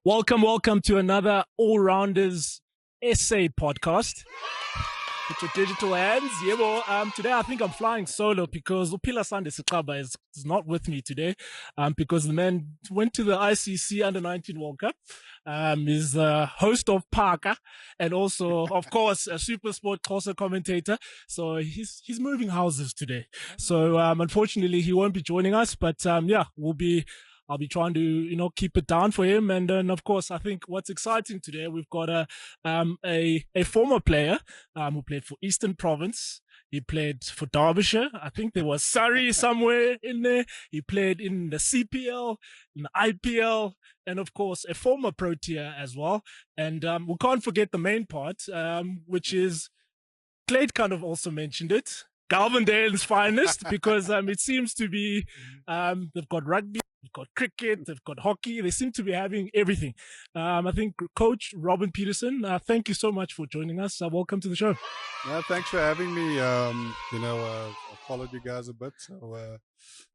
Welcome to another All Rounders essay podcast. Put your digital hands. Yeah, well, today I think I'm flying solo because Upila Sande Sikaba is not with me today because the man went to the ICC Under-19 World Cup. Is the host of Parker and also, of course, a Super Sport Xhosa commentator. So he's moving houses today. So unfortunately, he won't be joining us. But I'll be trying to, keep it down for him. And then, of course, I think what's exciting today, we've got a former player who played for Eastern Province. He played for Derbyshire. I think there was Surrey somewhere in there. He played in the CPL, in the IPL, and of course, a former Protea as well. And we can't forget the main part, which is Klate kind of also mentioned it. Galvendale's finest, because it seems to be they've got rugby, they've got cricket, they've got hockey. They seem to be having everything. I think Coach Robin Peterson, thank you so much for joining us. Welcome to the show. Thanks for having me. I followed you guys a bit, so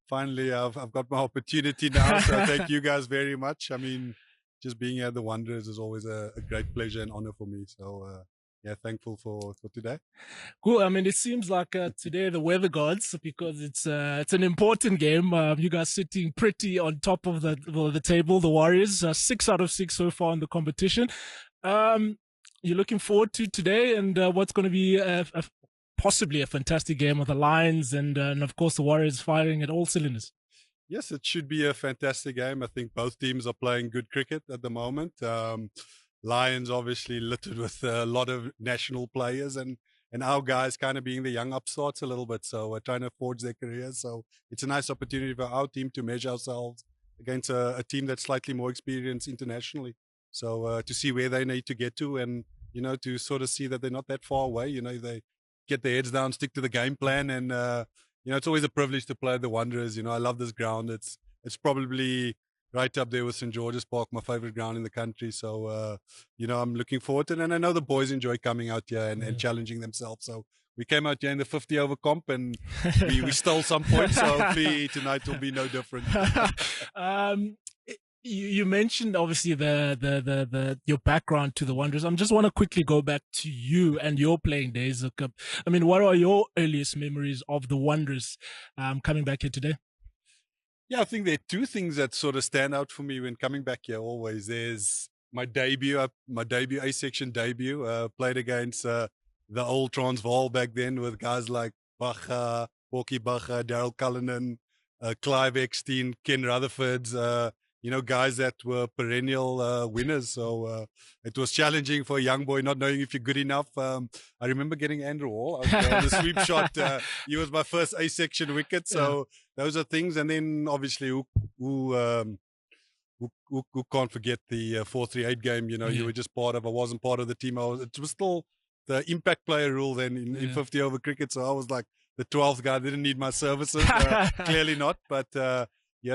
finally I've got my opportunity now. So thank you guys very much. I mean, just being at the Wanderers is always a great pleasure and honor for me. So thankful for today. Cool. I mean, it seems like today the weather gods, because it's an important game. You guys sitting pretty on top of the table. The Warriors 6 out of 6 so far in the competition. You're looking forward to today and what's going to be possibly a fantastic game with the Lions and of course the Warriors firing at all cylinders. Yes, it should be a fantastic game. I think both teams are playing good cricket at the moment. Lions obviously littered with a lot of national players and our guys kind of being the young upstarts a little bit. So we're trying to forge their careers. So it's a nice opportunity for our team to measure ourselves against a team that's slightly more experienced internationally. So to see where they need to get to and, to sort of see that they're not that far away, they get their heads down, stick to the game plan. And, it's always a privilege to play at the Wanderers. I love this ground. It's probably right up there with St. George's Park, my favorite ground in the country. So, I'm looking forward to it. And I know the boys enjoy coming out here and challenging themselves. So we came out here in the 50 over comp and we stole some points. So hopefully tonight will be no different. You mentioned obviously your background to the Wanderers. I just want to quickly go back to you and your playing days. I mean, what are your earliest memories of the Wanderers coming back here today? Yeah, I think there are two things that sort of stand out for me when coming back here always. There's my A-section debut, played against the old Transvaal back then with guys like Bacha, Porky Bacha, Daryl Cullinan, Clive Eckstein, Ken Rutherfords, guys that were perennial winners. So it was challenging for a young boy, not knowing if you're good enough. I remember getting Andrew Hall on the sweep shot. He was my first A-section wicket. So those are things. And then obviously who can't forget the 4-3-8 game, you were just part of. I wasn't part of the team. It was still the impact player rule then in 50 over cricket. So I was like the 12th guy. Didn't need my services. Clearly not. But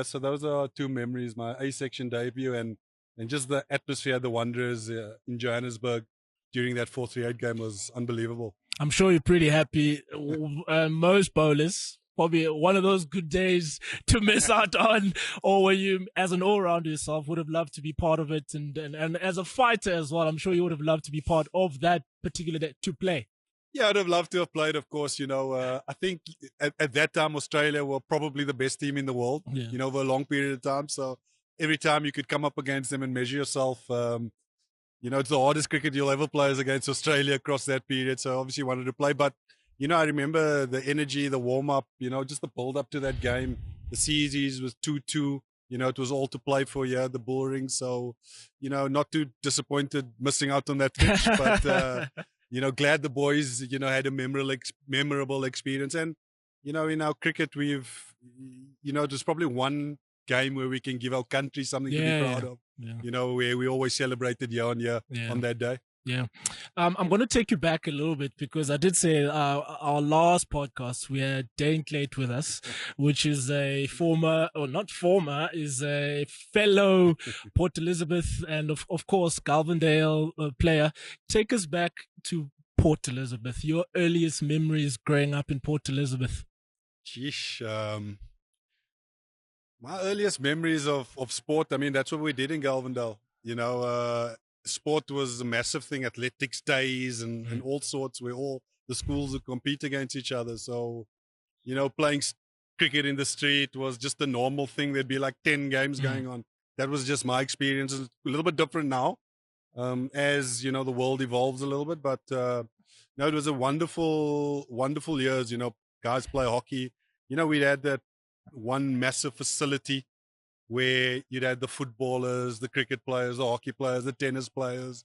so those are two memories, my A-section debut and just the atmosphere of the Wanderers in Johannesburg during that 4-3-8 game was unbelievable. I'm sure you're pretty happy. Most bowlers, probably one of those good days to miss out on, or where you, as an all-rounder yourself, would have loved to be part of it. And as a fighter as well, I'm sure you would have loved to be part of that particular day to play. Yeah, I'd have loved to have played, of course. I think at that time, Australia were probably the best team in the world, over a long period of time. So every time you could come up against them and measure yourself, it's the hardest cricket you'll ever play is against Australia across that period. So obviously wanted to play. But, I remember the energy, the warm-up, just the build-up to that game. The series was 2-2. It was all to play for, the bull ring. So, not too disappointed missing out on that pitch, but... glad the boys, had a memorable experience. And, in our cricket, we've, there's probably one game where we can give our country something to be proud of, where we always celebrated year on year on that day. Yeah. I'm going to take you back a little bit because I did say our last podcast, we had Daine Klate with us, which is a is a fellow Port Elizabeth and of course Galvendale player. Take us back to Port Elizabeth, your earliest memories growing up in Port Elizabeth. Sheesh. My earliest memories of sport, I mean, that's what we did in Galvendale. sport was a massive thing, athletics days and all sorts, where all the schools would compete against each other. So, playing cricket in the street was just a normal thing. There'd be like 10 games going on. That was just my experience. It's a little bit different now, as, the world evolves a little bit. But, no, it was a wonderful, wonderful years. Guys play hockey. We'd had that one massive facility where you'd had the footballers, the cricket players, the hockey players, the tennis players,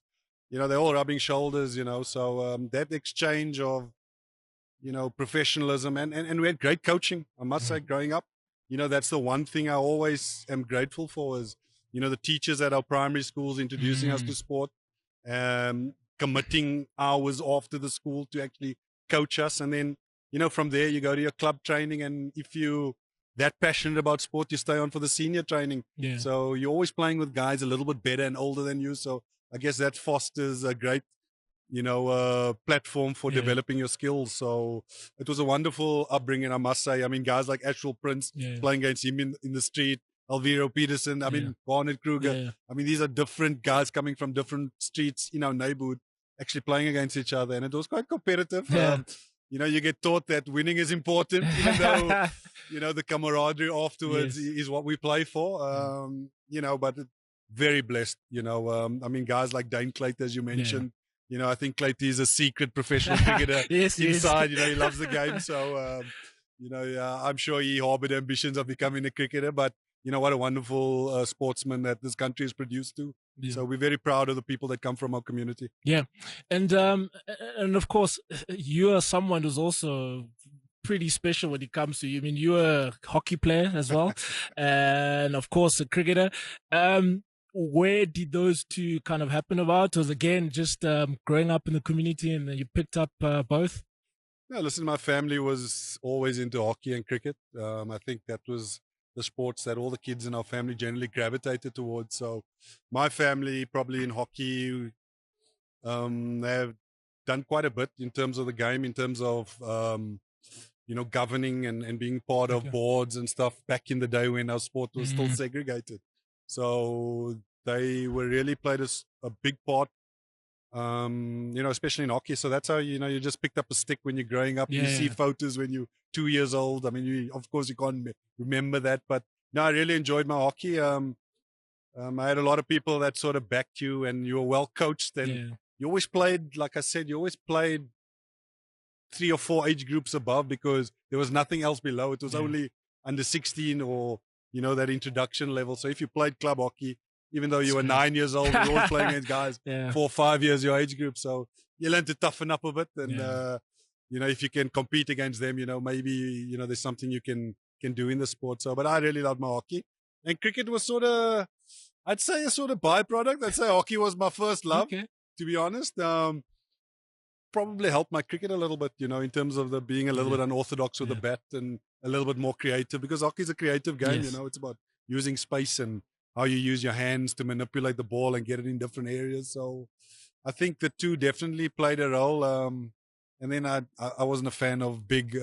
they're all rubbing shoulders, so that exchange of, professionalism and we had great coaching, I must say, growing up. That's the one thing I always am grateful for is, the teachers at our primary schools introducing us to sport, committing hours after the school to actually coach us. And then, from there you go to your club training, and if you that passionate about sport, you stay on for the senior training. Yeah. So you're always playing with guys a little bit better and older than you. So I guess that fosters a great, platform for developing your skills. So it was a wonderful upbringing, I must say. I mean, guys like Ashwell Prince, playing against him in the street, Alvaro Peterson, I mean, Barnett Kruger. I mean, these are different guys coming from different streets in our neighborhood, actually playing against each other. And it was quite competitive. You get taught that winning is important, even though, the camaraderie afterwards is what we play for. But very blessed, I mean, guys like Daine Klate, as you mentioned, I think Klate is a secret professional cricketer inside, he loves the game. So, I'm sure he harbored ambitions of becoming a cricketer, but what a wonderful sportsman that this country has produced too. So we're very proud of the people that come from our community. Yeah. And of course, you are someone who's also pretty special when it comes to you. I mean, you're a hockey player as well, and of course, a cricketer. Where did those two kind of happen about? Was again just growing up in the community and you picked up both? No, listen, my family was always into hockey and cricket. I think that was the sports that all the kids in our family generally gravitated towards. So my family probably in hockey, they have done quite a bit in terms of the game, in terms of, governing and being part of boards and stuff back in the day when our sport was still segregated. So they were really played a big part, especially in hockey. So that's how, you just picked up a stick when you're growing up. You see photos when you're 2 years old. I mean, of course, you can't remember that. But no, I really enjoyed my hockey. I had a lot of people that sort of backed you, and you were well coached. And you always played, like I said, you always played 3 or 4 age groups above because there was nothing else below. It was only under 16 or, that introduction level. So if you played club hockey, even though you were 9 years old, you were always playing against guys 4 or 5 years your age group. So you learn to toughen up a bit. And, if you can compete against them, maybe, there's something you can do in the sport. So, but I really loved my hockey. And cricket was sort of, I'd say a sort of byproduct. I'd say hockey was my first love, to be honest. Probably helped my cricket a little bit, in terms of the being a little bit unorthodox with the bat and a little bit more creative, because hockey is a creative game. It's about using space and how you use your hands to manipulate the ball and get it in different areas. So I think the two definitely played a role. And then I wasn't a fan of big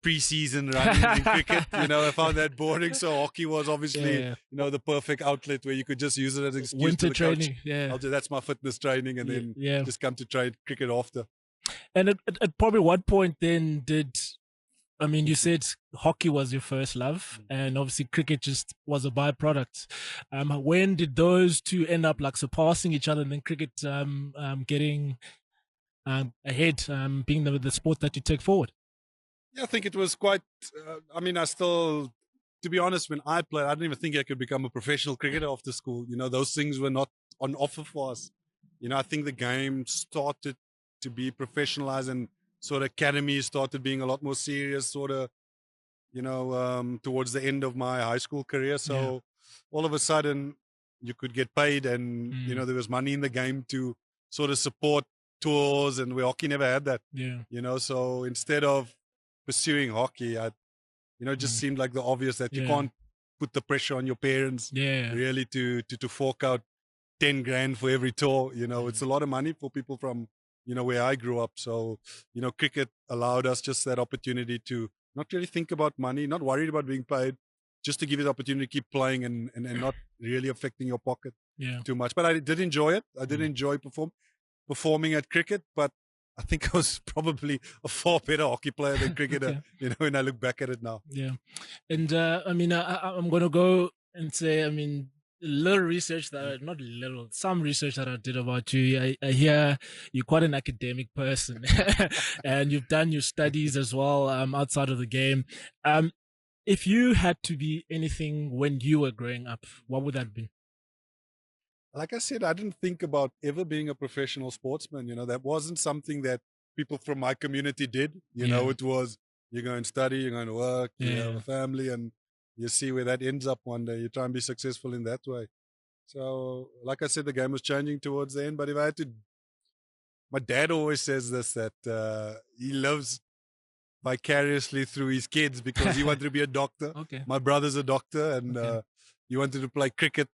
pre-season running in cricket. I found that boring. So hockey was obviously, the perfect outlet where you could just use it as an excuse winter to the training. coach. That's my fitness training, and then just come to train cricket after. And at probably what point then you said hockey was your first love, and obviously cricket just was a byproduct. When did those two end up like surpassing each other, and then cricket getting ahead, being the sport that you take forward? Yeah, I think it was quite, to be honest, when I played, I didn't even think I could become a professional cricketer after school. Those things were not on offer for us. I think the game started to be professionalized, and sort of academies started being a lot more serious, sort of, towards the end of my high school career. So all of a sudden you could get paid, and, there was money in the game to sort of support tours, and where hockey never had that. So instead of pursuing hockey, it just seemed like the obvious that you can't put the pressure on your parents really to fork out 10 grand for every tour. It's a lot of money for people from, where I grew up. So, cricket allowed us just that opportunity to not really think about money, not worried about being paid, just to give you the opportunity to keep playing and not really affecting your pocket too much. But I did enjoy it. I did enjoy performing at cricket, but I think I was probably a far better hockey player than cricketer, when I look back at it now. Yeah. And I'm going to go and say, little research some research that I did about you. I hear you're quite an academic person and you've done your studies as well outside of the game. If you had to be anything when you were growing up, what would that be? Like I said, I didn't think about ever being a professional sportsman. That wasn't something that people from my community did. It was, you're going to study, you're going to work, you have a family, and you see where that ends up one day. You try and be successful in that way. So, like I said, the game was changing towards the end. But if I had to, my dad always says this, that he loves vicariously through his kids because he wanted to be a doctor. My brother's a doctor, and he wanted to play cricket,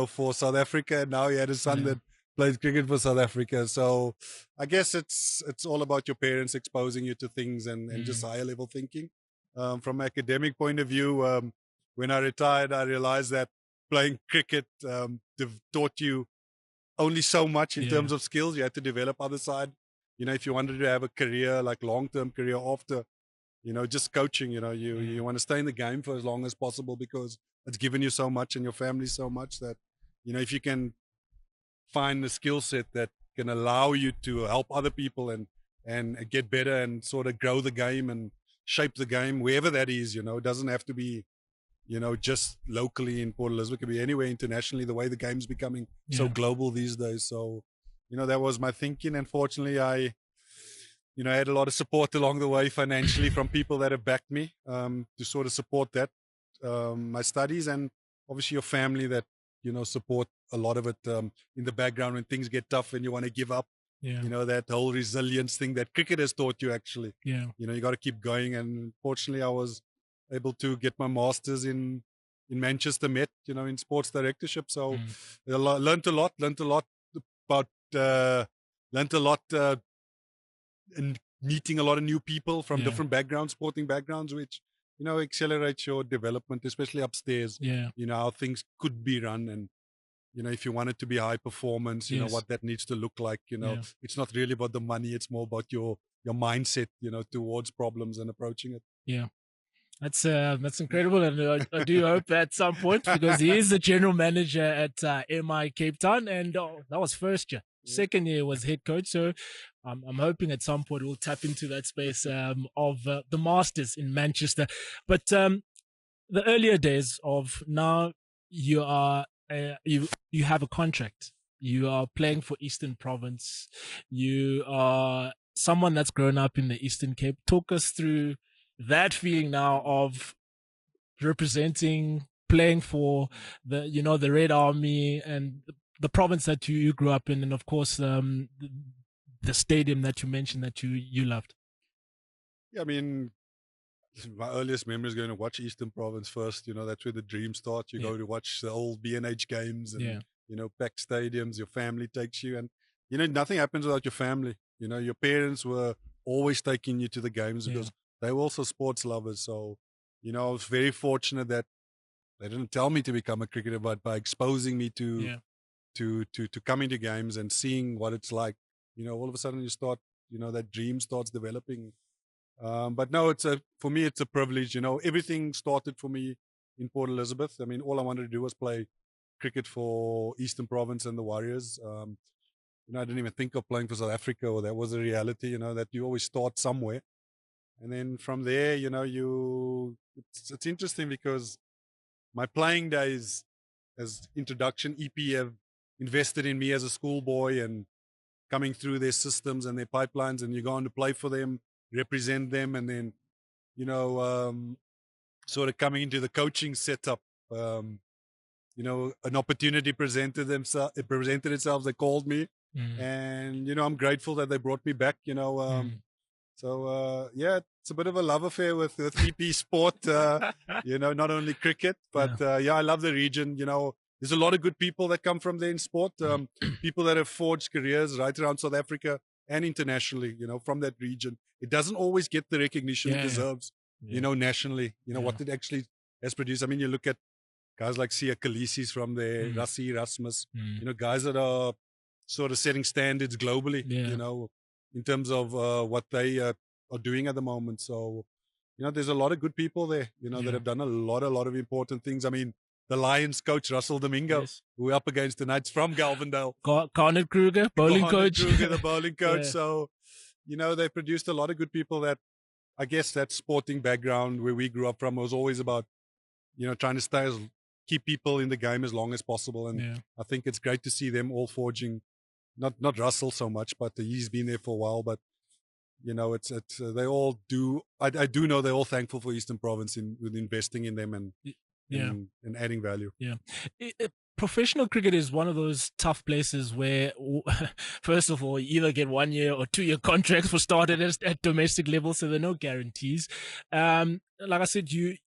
for South Africa, and now he had a son that plays cricket for South Africa. So I guess it's all about your parents exposing you to things and just higher level thinking. From an academic point of view, when I retired, I realized that playing cricket taught you only so much in terms of skills. You had to develop other side. If you wanted to have a career, like long-term career after, just coaching, you want to stay in the game for as long as possible because it's given you so much and your family so much that, if you can find the skill set that can allow you to help other people and get better and sort of grow the game and shape the game, wherever that is, it doesn't have to be, just locally in Port Elizabeth. It could be anywhere internationally, the way the game's becoming so global these days. So, that was my thinking. And fortunately, I had a lot of support along the way financially from people that have backed me to sort of support that, my studies, and obviously your family that, support a lot of it in the background when things get tough and you want to give up. That whole resilience thing that cricket has taught you actually. You got to keep going. And fortunately, I was able to get my master's in Manchester Met, in sports directorship. So I learned a lot about, and meeting a lot of new people from different backgrounds, sporting backgrounds, which, accelerates your development, especially upstairs. How things could be run, and, if you want it to be high performance, what that needs to look like, it's not really about the money. It's more about your mindset, towards problems and approaching it. Yeah. That's incredible, and I do hope at some point, because he is the general manager at MI Cape Town, and that was first year. Second year was head coach, so I'm hoping at some point we'll tap into that space of the Masters in Manchester. But the earlier days of now, you are you have a contract. You are playing for Eastern Province. You are someone that's grown up in the Eastern Cape. Talk us through that feeling now of representing, playing for the Red Army and the province that you grew up in, and of course the stadium that you mentioned that you loved. Yeah, my earliest memory is going to watch Eastern Province first. That's where the dream starts. You go to watch the old B&H games and packed stadiums. Your family takes you, and nothing happens without your family. Your parents were always taking you to the games because they were also sports lovers. So, I was very fortunate that they didn't tell me to become a cricketer, but by exposing me to coming to games and seeing what it's like, all of a sudden you start, that dream starts developing. But no, for me, it's a privilege. Everything started for me in Port Elizabeth. All I wanted to do was play cricket for Eastern Province and the Warriors. I didn't even think of playing for South Africa, or that was a reality, that you always start somewhere. And then from there, it's interesting because my playing days as introduction, EP have invested in me as a schoolboy and coming through their systems and their pipelines, and you go on to play for them, represent them, and then, sort of coming into the coaching setup, an opportunity presented itself. They called me, and, I'm grateful that they brought me back, So, it's a bit of a love affair with EP sport, not only cricket, but, I love the region. There's a lot of good people that come from there in sport, people that have forged careers right around South Africa and internationally, from that region. It doesn't always get the recognition it deserves, nationally, what it actually has produced. I mean, you look at guys like Sia Khaleesi's from there, Rassie Erasmus, guys that are sort of setting standards globally, in terms of what they are doing at the moment. So, there's a lot of good people there, that have done a lot of important things. I mean, the Lions coach, Russell Domingo, who we're up against tonight, from Galvendale. Garnet Kruger, bowling coach. The bowling coach. So, they produced a lot of good people that, I guess that sporting background where we grew up from was always about, trying to keep people in the game as long as possible. And I think it's great to see them all forging, not Russell so much, but he's been there for a while, but it's they all do. I do know they're all thankful for Eastern Province with investing in them and adding value. Yeah. Professional cricket is one of those tough places where, first of all, you either get 1 year or 2 year contracts for starters at domestic level, so there are no guarantees. Like I said, you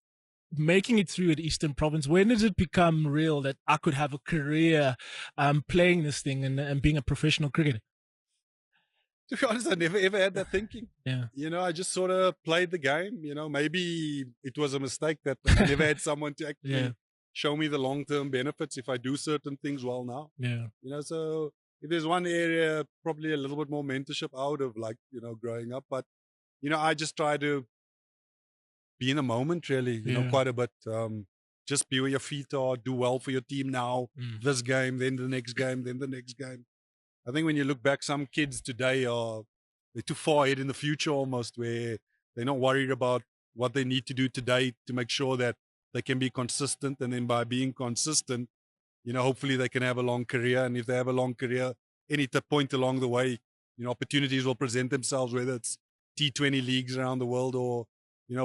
making it through at Eastern Province, when did it become real that I could have a career playing this thing and being a professional cricketer? To be honest, I never ever had that thinking. Yeah. I just sort of played the game. Maybe it was a mistake that I never had someone to actually show me the long-term benefits if I do certain things well now. Yeah. So if there's one area, probably a little bit more mentorship I would have liked, growing up. But, I just try to be in the moment, really, quite a bit. Just be where your feet are, do well for your team now, this game, then the next game, then the next game. I think when you look back, some kids today they're too far ahead in the future almost, where they're not worried about what they need to do today to make sure that they can be consistent. And then by being consistent, hopefully they can have a long career. And if they have a long career, any point along the way, opportunities will present themselves, whether it's T20 leagues around the world or,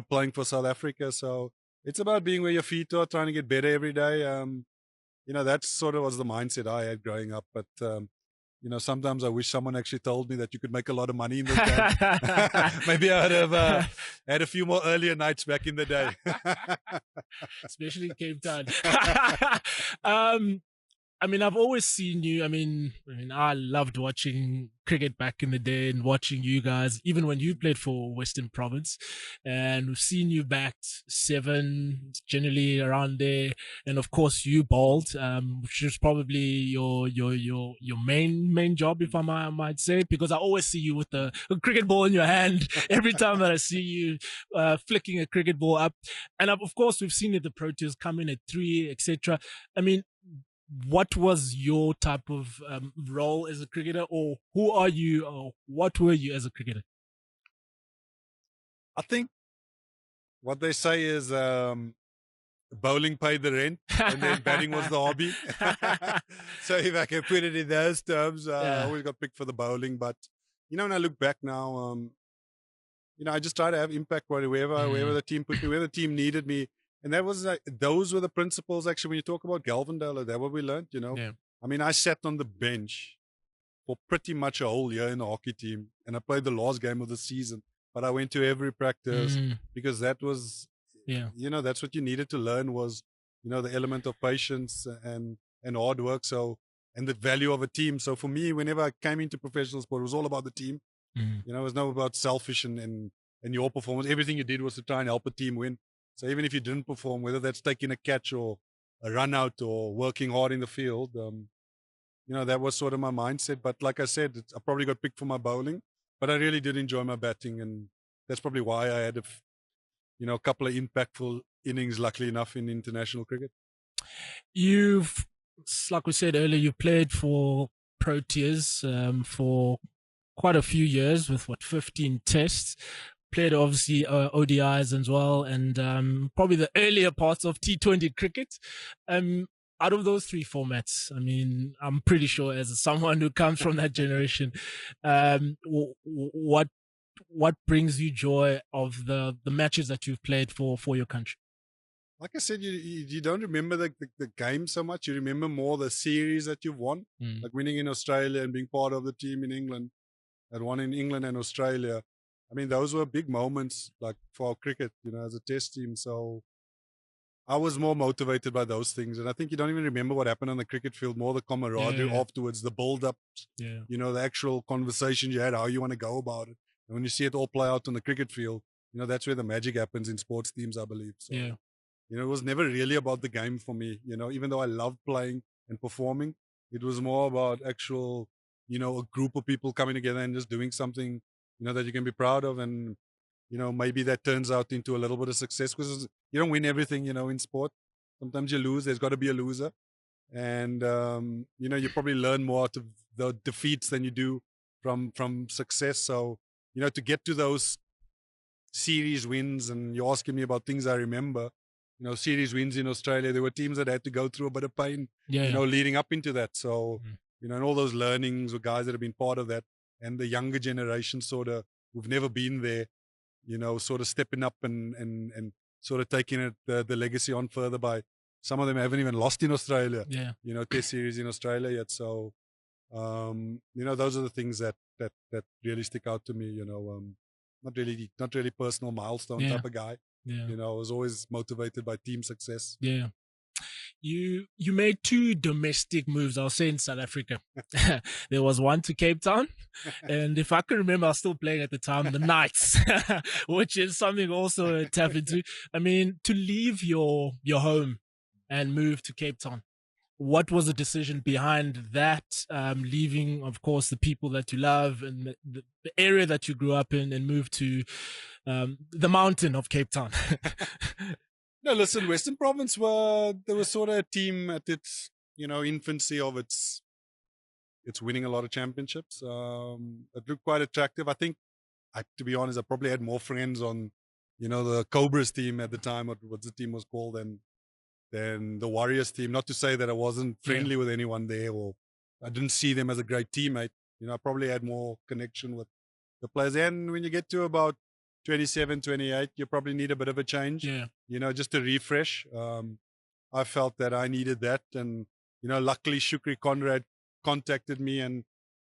playing for South Africa. So it's about being where your feet are, trying to get better every day. That sort of was the mindset I had growing up. But, sometimes I wish someone actually told me that you could make a lot of money in this game. Maybe I would have had a few more earlier nights back in the day. Especially in Cape Town. I mean, I've always seen you. I mean, I loved watching cricket back in the day and watching you guys, even when you played for Western Province. And we've seen you backed 7, generally around there. And of course, you bowled, which is probably your main job, if I might say, because I always see you with a cricket ball in your hand every time that I see you flicking a cricket ball up. And of course, we've seen the Proteas come in at 3, etc. I mean, what was your type of role as a cricketer, or who are you, or what were you as a cricketer? I think what they say is bowling paid the rent and then batting was the hobby. So if I can put it in those terms, I always got picked for the bowling. But, when I look back now, I just try to have impact wherever the team put me, wherever the team needed me. And those were the principles, actually, when you talk about Galvendale, that's what we learned, Yeah. I mean, I sat on the bench for pretty much a whole year in the hockey team, and I played the last game of the season, but I went to every practice because that was, that's what you needed to learn was, the element of patience and hard work. So, and the value of a team. So for me, whenever I came into professional sport, it was all about the team. It was not about selfish and your performance. Everything you did was to try and help a team win. So even if you didn't perform, whether that's taking a catch or a run out or working hard in the field, that was sort of my mindset. But like I said, I probably got picked for my bowling, but I really did enjoy my batting. And that's probably why I had a couple of impactful innings, luckily enough, in international cricket. You've, like we said earlier, you played for Proteas for quite a few years with 15 tests. Played obviously ODIs as well, and probably the earlier parts of T20 cricket. Out of those 3 formats, I mean, I'm pretty sure as someone who comes from that generation, what brings you joy of the matches that you've played for your country? Like I said, you don't remember the game so much. You remember more the series that you've won, like winning in Australia and being part of the team in England, that won in England and Australia. I mean, those were big moments, like for our cricket, as a test team. So I was more motivated by those things. And I think you don't even remember what happened on the cricket field, more the camaraderie afterwards, the build-ups, the actual conversation you had, how you want to go about it. And when you see it all play out on the cricket field, that's where the magic happens in sports teams, I believe. So, it was never really about the game for me. Even though I loved playing and performing, it was more about actual, a group of people coming together and just doing something, that you can be proud of. And, maybe that turns out into a little bit of success, because you don't win everything, in sport. Sometimes you lose. There's got to be a loser. And, you probably learn more out of the defeats than you do from success. So, to get to those series wins, and you're asking me about things I remember, series wins in Australia, there were teams that had to go through a bit of pain, leading up into that. So, and all those learnings with guys that have been part of that, and the younger generation sort of who've never been there, sort of stepping up and sort of taking it, the legacy on further by some of them haven't even lost in Australia, Test series in Australia yet. So, those are the things that really stick out to me, not really personal milestone type of guy. I was always motivated by team success. Yeah. You made 2 domestic moves, I'll say, in South Africa. There was one to Cape Town, and if I can remember, I was still playing at the time, the Knights, which is something also to tap into. I mean, to leave your home and move to Cape Town, what was the decision behind that? Leaving, of course, the people that you love and the area that you grew up in, and move to the mountain of Cape Town. No, listen, Western Province there was sort of a team at its, infancy of its winning a lot of championships. It looked quite attractive. I think, to be honest, I probably had more friends on, the Cobras team at the time, what the team was called, than the Warriors team. Not to say that I wasn't friendly with anyone there, or I didn't see them as a great teammate. I probably had more connection with the players. And when you get to about 27, 28, you probably need a bit of a change, just to refresh. I felt that I needed that. And, luckily Shukri Conrad contacted me, and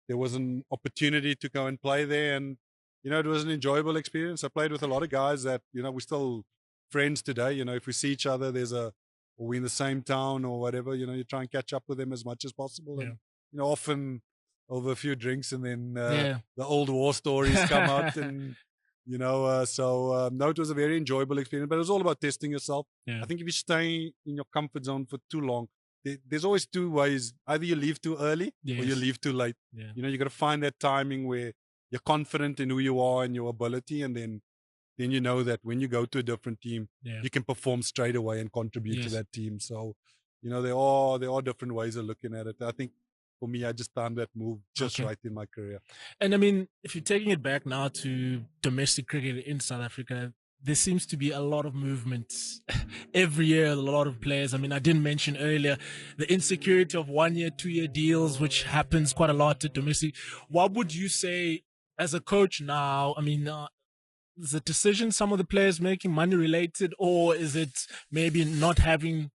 there was an opportunity to go and play there. And, it was an enjoyable experience. I played with a lot of guys that, we're still friends today. If we see each other, or we're in the same town or whatever, you try and catch up with them as much as possible. And, often over a few drinks, and then the old war stories come out. And, no, it was a very enjoyable experience, but it was all about testing yourself. I think if you stay in your comfort zone for too long, there's always 2 ways. Either you leave too early, or you leave too late. You got to find that timing where you're confident in who you are and your ability, and then you know that when you go to a different team, you can perform straight away and contribute to that team. So, there are different ways of looking at it. I think for me, I just timed that move just right in my career. And I mean, if you're taking it back now to domestic cricket in South Africa, there seems to be a lot of movement every year, a lot of players. I mean, I didn't mention earlier the insecurity of 1-year, 2-year deals, which happens quite a lot at domestic. What would you say as a coach now? I mean, is the decision some of the players making money related, or is it maybe not having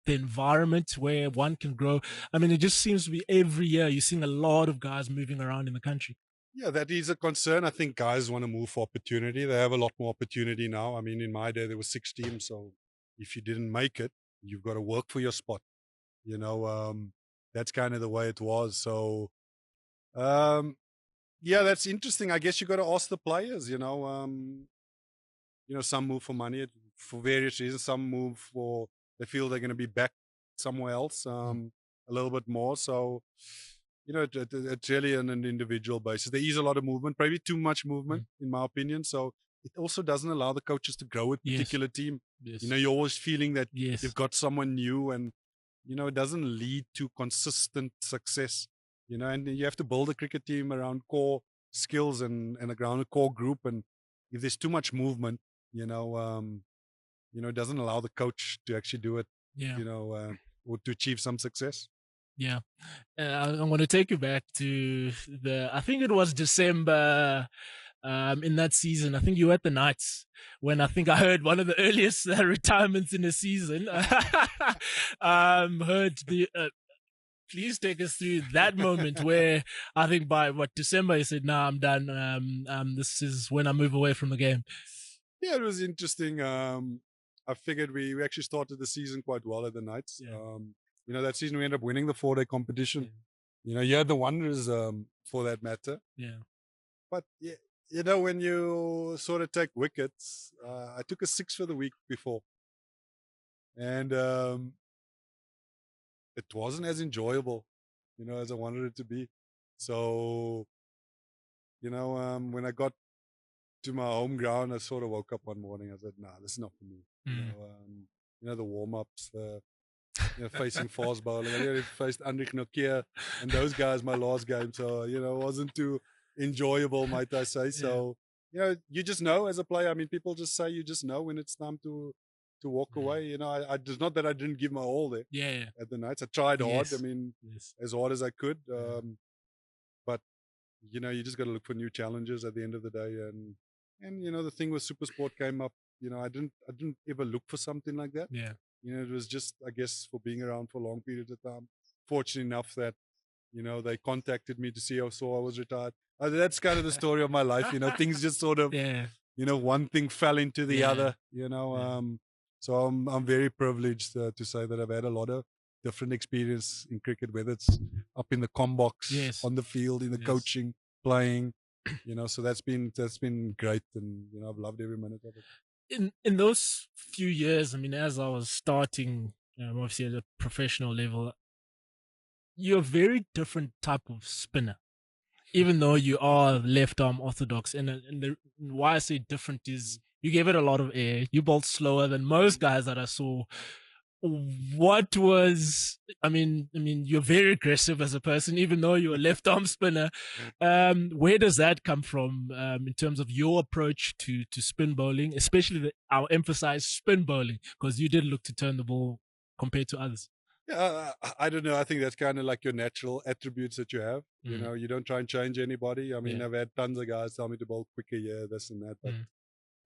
the environment where one can grow? I mean, it just seems to be every year you're seeing a lot of guys moving around in the country. Yeah, that is a concern. I think guys want to move for opportunity. They have a lot more opportunity now. I mean, in my day, there were 6 teams. So if you didn't make it, you've got to work for your spot. That's kind of the way it was. So, that's interesting. I guess you got to ask the players, some move for money for various reasons. Some move for, they feel they're going to be back somewhere else a little bit more. So, it's really on an individual basis. There is a lot of movement, probably too much movement, in my opinion. So it also doesn't allow the coaches to grow a particular team. You're always feeling that you've got someone new, and, it doesn't lead to consistent success, and you have to build a cricket team around core skills and around a core group. And if there's too much movement, it doesn't allow the coach to actually do it, or to achieve some success. Yeah. I'm going to take you back to I think it was December, in that season. I think you were at the Knights when I think I heard one of the earliest retirements in the season. Please take us through that moment where I think by December you said, "Nah, I'm done. This is when I move away from the game." Yeah, it was interesting. I figured we actually started the season quite well at the Knights. That season we ended up winning the 4-day competition. You had the Wanderers for that matter. But when you sort of take wickets, I took a 6 for the week before. And it wasn't as enjoyable, as I wanted it to be. So, when I got to my home ground, I sort of woke up one morning. I said, "Nah, this is not for me." The warm ups, facing fast bowling. I already faced Andrich Nokia and those guys my last game, so it wasn't too enjoyable, might I say. So you just know as a player. I mean, people just say you just know when it's time to walk away. I it's not that I didn't give my all there. Yeah. At the nights, I tried hard. Yes. I mean, Yes. as hard as I could. But you just got to look for new challenges at the end of the day. And the thing with Super Sport came up. I didn't ever look for something like that. Yeah. It was just, I guess, for being around for long periods of time. Fortunate enough that, they contacted me to see how I was retired. That's kind of the story of my life. Things just sort of, Yeah. one thing fell into the Yeah. other, Yeah. So I'm very privileged to say that I've had a lot of different experience in cricket, whether it's up in the com box, Yes. on the field, in the Yes. coaching, playing, so that's been great. And, I've loved every minute of it. In those few years, I mean, as I was starting, obviously at a professional level, you're a very different type of spinner, even though you are left arm orthodox. And why I say different is you gave it a lot of air. You bowled slower than most guys that I saw. What was, I mean, you're very aggressive as a person, even though you're a left arm spinner. Where does that come from in terms of your approach to spin bowling, especially I'll emphasize spin bowling, because you did look to turn the ball compared to others? Yeah, I don't know. I think that's kind of like your natural attributes that you have. You don't try and change anybody. I mean, I've had tons of guys tell me to bowl quicker, this and that. But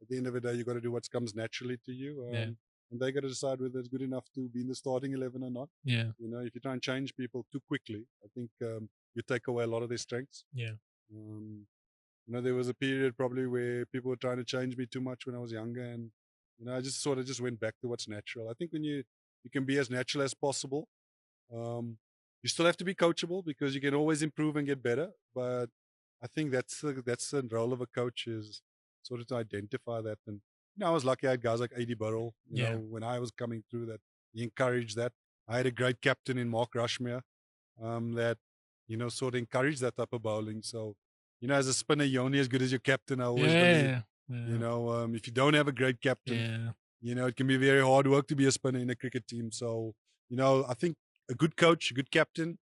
at the end of the day, you got to do what comes naturally to you. And they got to decide whether it's good enough to be in the starting 11 or not. Yeah. If you try and change people too quickly, I think you take away a lot of their strengths. Yeah. There was a period probably where people were trying to change me too much when I was younger. And, I just sort of just went back to what's natural. I think when you can be as natural as possible. You still have to be coachable because you can always improve and get better. But I think that's the role of a coach, is sort of to identify that. And I was lucky I had guys like A.D. Burrell, when I was coming through, that he encouraged that. I had a great captain in Mark Rushmere that sort of encouraged that type of bowling. So as a spinner, you're only as good as your captain. I always believe. If you don't have a great captain, it can be very hard work to be a spinner in a cricket team. So I think a good coach, a good captain.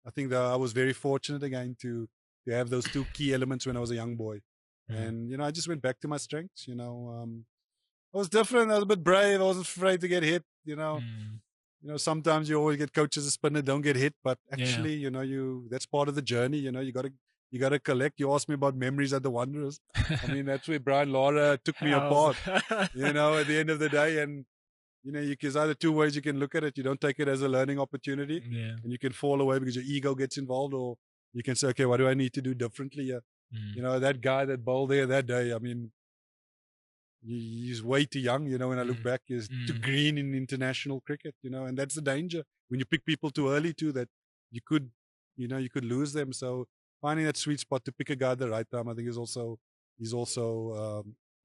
I think that I was very fortunate again to have those two key elements when I was a young boy. And, I just went back to my strengths. I was different. I was a bit brave. I wasn't afraid to get hit. Sometimes you always get coaches as a spinner, don't get hit. But actually, that's part of the journey. You got to collect. You asked me about memories at the Wanderers. I mean, that's where Brian Lara took me apart, at the end of the day. And, there's either two ways you can look at it. You don't take it as a learning opportunity, and you can fall away because your ego gets involved, or you can say, okay, what do I need to do differently here? That guy that bowled there that day, I mean, he's way too young, when I look back, he's too green in international cricket, and that's the danger. When you pick people too early too, that you could lose them. So finding that sweet spot to pick a guy at the right time, I think is also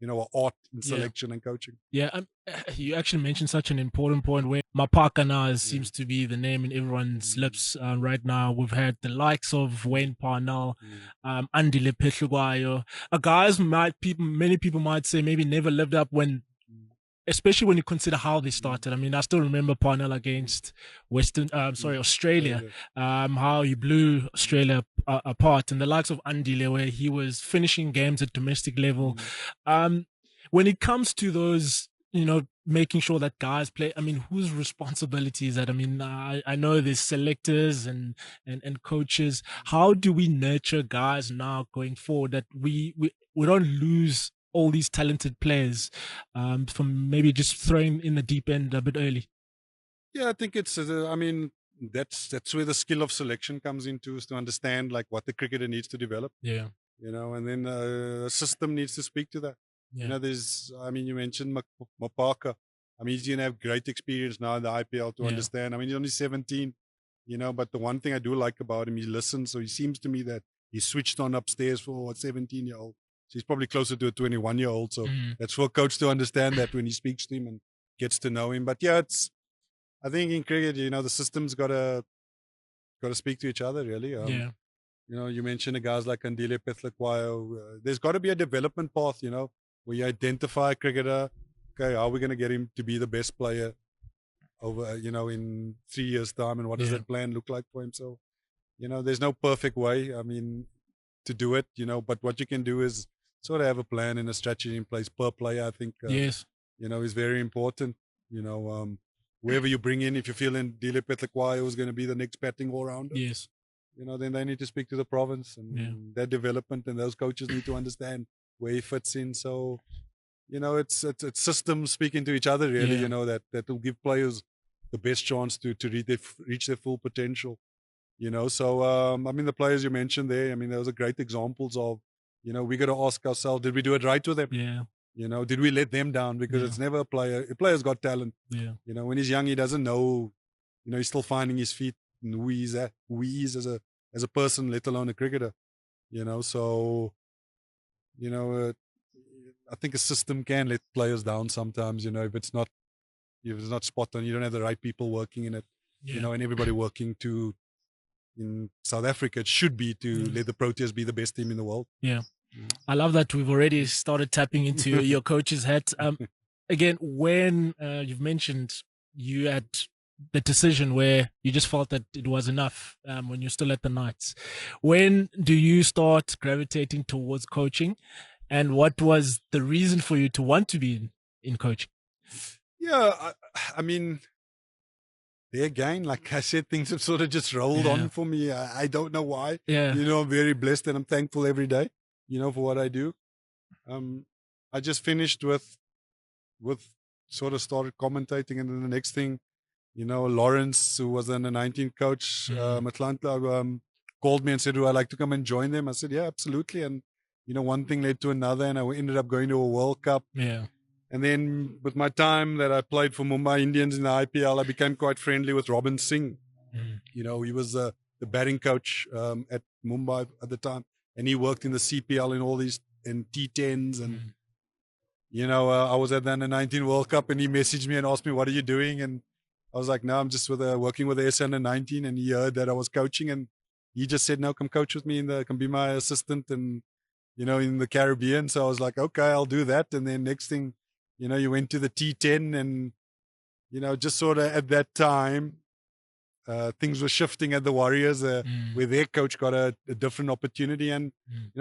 an art in selection and coaching. Yeah, you actually mentioned such an important point where Mapaka now seems to be the name in everyone's lips right now. We've had the likes of Wayne Parnell, Andile Pehlukwayo, guys many people might say maybe never lived up especially when you consider how they started. I mean, I still remember Parnell against Australia, how he blew Australia apart, and the likes of Andile, where he was finishing games at domestic level. When it comes to those, making sure that guys play, I mean, whose responsibility is that? I mean, I know there's selectors and coaches. How do we nurture guys now going forward that we don't lose all these talented players from maybe just throwing in the deep end a bit early? Yeah, I think it's, that's where the skill of selection comes into, is to understand like what the cricketer needs to develop. Yeah. And then a system needs to speak to that. Yeah. You mentioned Mapaka. I mean, he's going to have great experience now in the IPL to understand. I mean, he's only 17, but the one thing I do like about him, he listens. So he seems to me that he switched on upstairs for a 17-year-old. So he's probably closer to a 21-year-old. So that's for a coach to understand that when he speaks to him. And gets to know him. But yeah, I think in cricket, the system's got to speak to each other, really. Yeah. You mentioned the guys like Andile Petlaquayo. There's got to be a development path, where you identify a cricketer. Okay, how are we going to get him to be the best player over, in 3 years' time, and what does that plan look like for him? So, there's no perfect way, to do it, but what you can do is sort of have a plan and a strategy in place per player. I think, Yes. is very important. Whoever you bring in, if you feel in Dile Petlaquayo is going to be the next batting all-rounder, Yes. then they need to speak to the province and their development, and those coaches need to understand where he fits in. So, it's systems speaking to each other, really, that will give players the best chance to reach their full potential. So the players you mentioned there, those are great examples of, we got to ask ourselves, did we do it right with them? Yeah. Did we let them down? Because it's never a player. A player's got talent. Yeah. When he's young, he doesn't know. He's still finding his feet and who he is as a person, let alone a cricketer. So I think a system can let players down sometimes. If it's not spot on, you don't have the right people working in it. And everybody working in South Africa, it should be to let the Proteas be the best team in the world. Yeah. I love that we've already started tapping into your coach's hat. Again, when you've mentioned you had the decision where you just felt that it was enough when you're still at the Knights, when do you start gravitating towards coaching, and what was the reason for you to want to be in coaching? Yeah, there again, like I said, things have sort of just rolled on for me. I don't know why. Yeah. I'm very blessed and I'm thankful every day, for what I do. I just finished with sort of started commentating, and then the next thing, Lawrence, who was then the 19 coach, Atlanta, called me and said, "Would I like to come and join them?" I said, "Yeah, absolutely." And, one thing led to another, and I ended up going to a World Cup. Yeah. And then with my time that I played for Mumbai Indians in the IPL, I became quite friendly with Robin Singh. He was the batting coach at Mumbai at the time, and he worked in the CPL in all these in T10s. And, I was at the Under-19 World Cup, and he messaged me and asked me, "What are you doing?" And I was like, "No, I'm just working with the S Under-19." And he heard that I was coaching, and he just said, "No, come coach with me, come be my assistant, and, in the Caribbean." So I was like, "Okay, I'll do that." And then next thing, you went to the T10, and, just sort of at that time, things were shifting at the Warriors, where their coach got a different opportunity. And,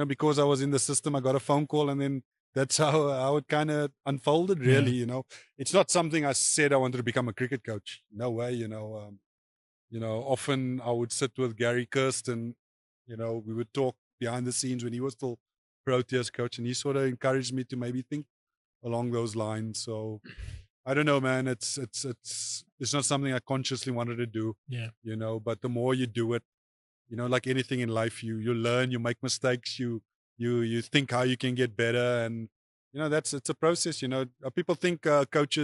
because I was in the system, I got a phone call, and then that's how it kind of unfolded, really. It's not something I said I wanted to become a cricket coach. No way, often I would sit with Gary Kirsten, we would talk behind the scenes when he was still Proteas coach, and he sort of encouraged me to maybe think along those lines. So I don't know, man. It's not something I consciously wanted to do. Yeah. But the more you do it, like anything in life, you learn, you make mistakes, you think how you can get better, and it's a process. People think coach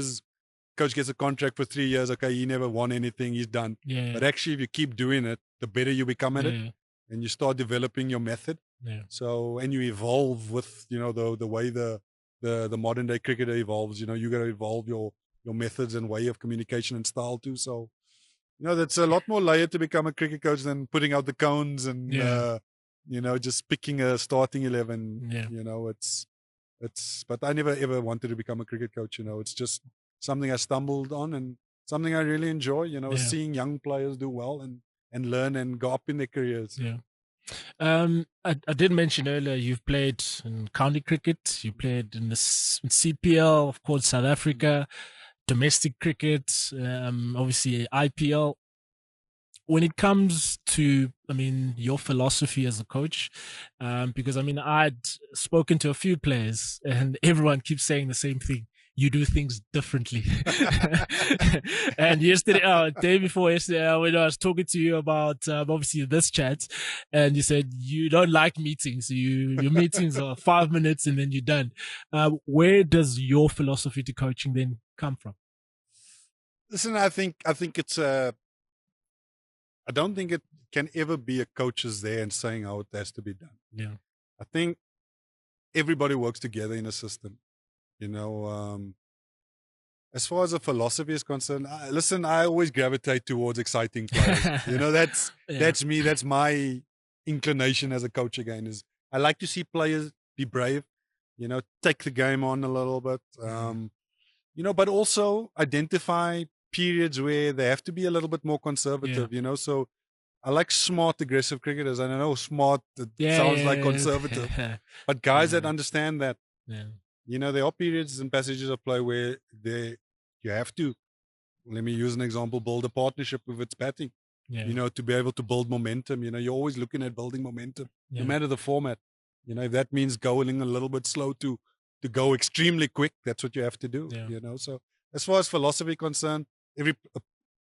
gets a contract for 3 years. Okay, he never won anything, he's done. Yeah. But actually, if you keep doing it, the better you become at it, and you start developing your method. Yeah. So, and you evolve with the way the modern day cricketer evolves. You got to evolve your methods and way of communication and style too. So, that's a lot more layered to become a cricket coach than putting out the cones and just picking a starting 11. Yeah. But I never ever wanted to become a cricket coach. It's just something I stumbled on and something I really enjoy. Seeing young players do well and learn and go up in their careers. Yeah. I did mention earlier you've played in county cricket, you played in the CPL, of course, South Africa, domestic cricket, obviously IPL. When it comes to, your philosophy as a coach, because I'd spoken to a few players and everyone keeps saying the same thing. You do things differently. And day before yesterday, when I was talking to you about obviously this chat, and you said you don't like meetings. Your meetings are 5 minutes and then you're done. Where does your philosophy to coaching then come from? Listen, I think it's I don't think it can ever be a coach's there and saying how it has to be done. Yeah. I think everybody works together in a system. A as far as the philosophy is concerned, listen, I always gravitate towards exciting players. That's me. That's my inclination as a coach again, is I like to see players be brave, take the game on a little bit, but also identify periods where they have to be a little bit more conservative, so I like smart, aggressive cricketers. And I know smart sounds like conservative, but guys that understand that, there are periods and passages of play where you have to, let me use an example, build a partnership with its batting, to be able to build momentum. You're always looking at building momentum, no matter the format. If that means going a little bit slow to go extremely quick, that's what you have to do, So as far as philosophy concerned,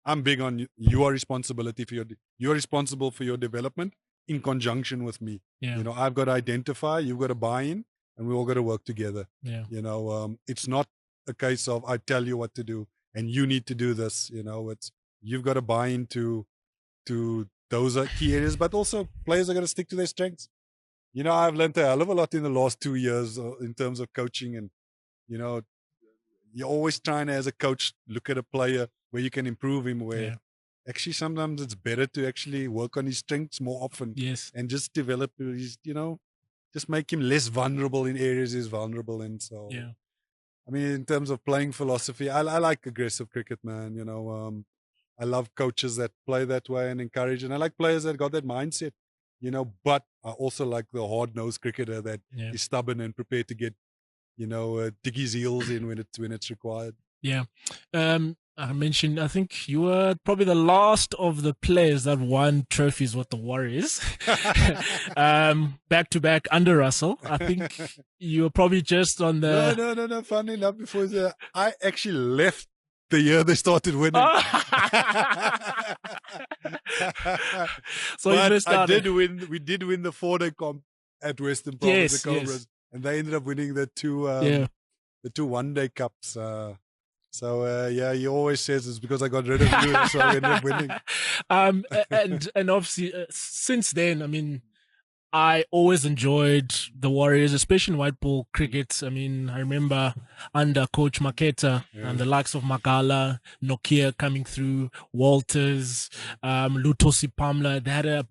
I'm big on you are responsible for your development in conjunction with me. I've got to identify, you've got to buy in, and we all got to work together. It's not a case of I tell you what to do and you need to do this. It's you've got to buy into those are key areas, but also players are going to stick to their strengths. I've learned a hell of a lot in the last 2 years in terms of coaching, and you're always trying to, as a coach, look at a player where you can improve him, where actually sometimes it's better to actually work on his strengths more often, and just develop his, just make him less vulnerable in areas he's vulnerable in. So, I mean, in terms of playing philosophy, I like aggressive cricket, man. I love coaches that play that way and encourage, and I like players that got that mindset, but I also like the hard-nosed cricketer that is stubborn and prepared to get, dig his heels in when it's required. I mentioned, I think you were probably the last of the players that won trophies with the Warriors. Back to back under Russell. I think you were probably just on the... No. Funny enough, before that, I actually left the year they started winning. So you missed out. We did win the 4-day comp at Western Province, the Cobras, and they ended up winning the two 1-day cups. So he always says it's because I got rid of you, so I ended up winning. And obviously since then, I mean, I always enjoyed the Warriors, especially in white ball cricket. I mean, I remember under Coach Maketa and the likes of Magala, Nokia coming through, Walters, Lutosi Pamla. They had a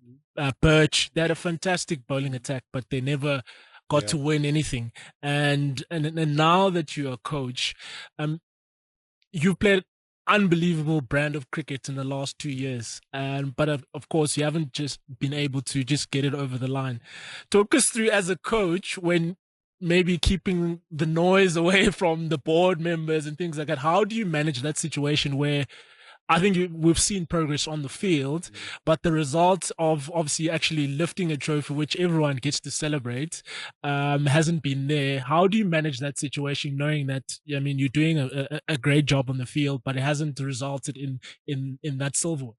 Birch. They had a fantastic bowling attack, but they never got to win anything. And now that you're a coach, you've played unbelievable brand of cricket in the last 2 years, but of course you haven't just been able to just get it over the line. Talk us through, as a coach, when maybe keeping the noise away from the board members and things like that, how do you manage that situation where I think we've seen progress on the field, but the results of obviously actually lifting a trophy, which everyone gets to celebrate, hasn't been there. How do you manage that situation, knowing that, I mean, you're doing a great job on the field, but it hasn't resulted in that silverware?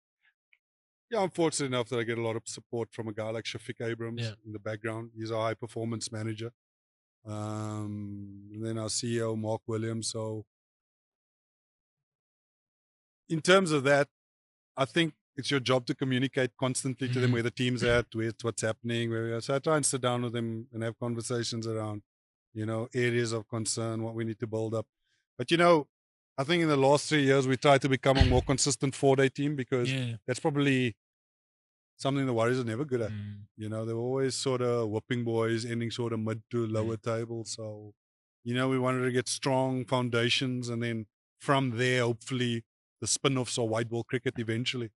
Yeah, I'm fortunate enough that I get a lot of support from a guy like Shafiq Abrams in the background. He's a high performance manager. And then our CEO, Mark Williams. So in terms of that, I think it's your job to communicate constantly to them where the team's at, what's happening, where we are. So I try and sit down with them and have conversations around, areas of concern, what we need to build up. But, I think in the last 3 years, we tried to become a more consistent 4-day team, because that's probably something the Warriors are never good at. They're always sort of whooping boys, ending sort of mid to lower table. So, we wanted to get strong foundations, and then from there, hopefully, the spin-offs or white ball cricket eventually.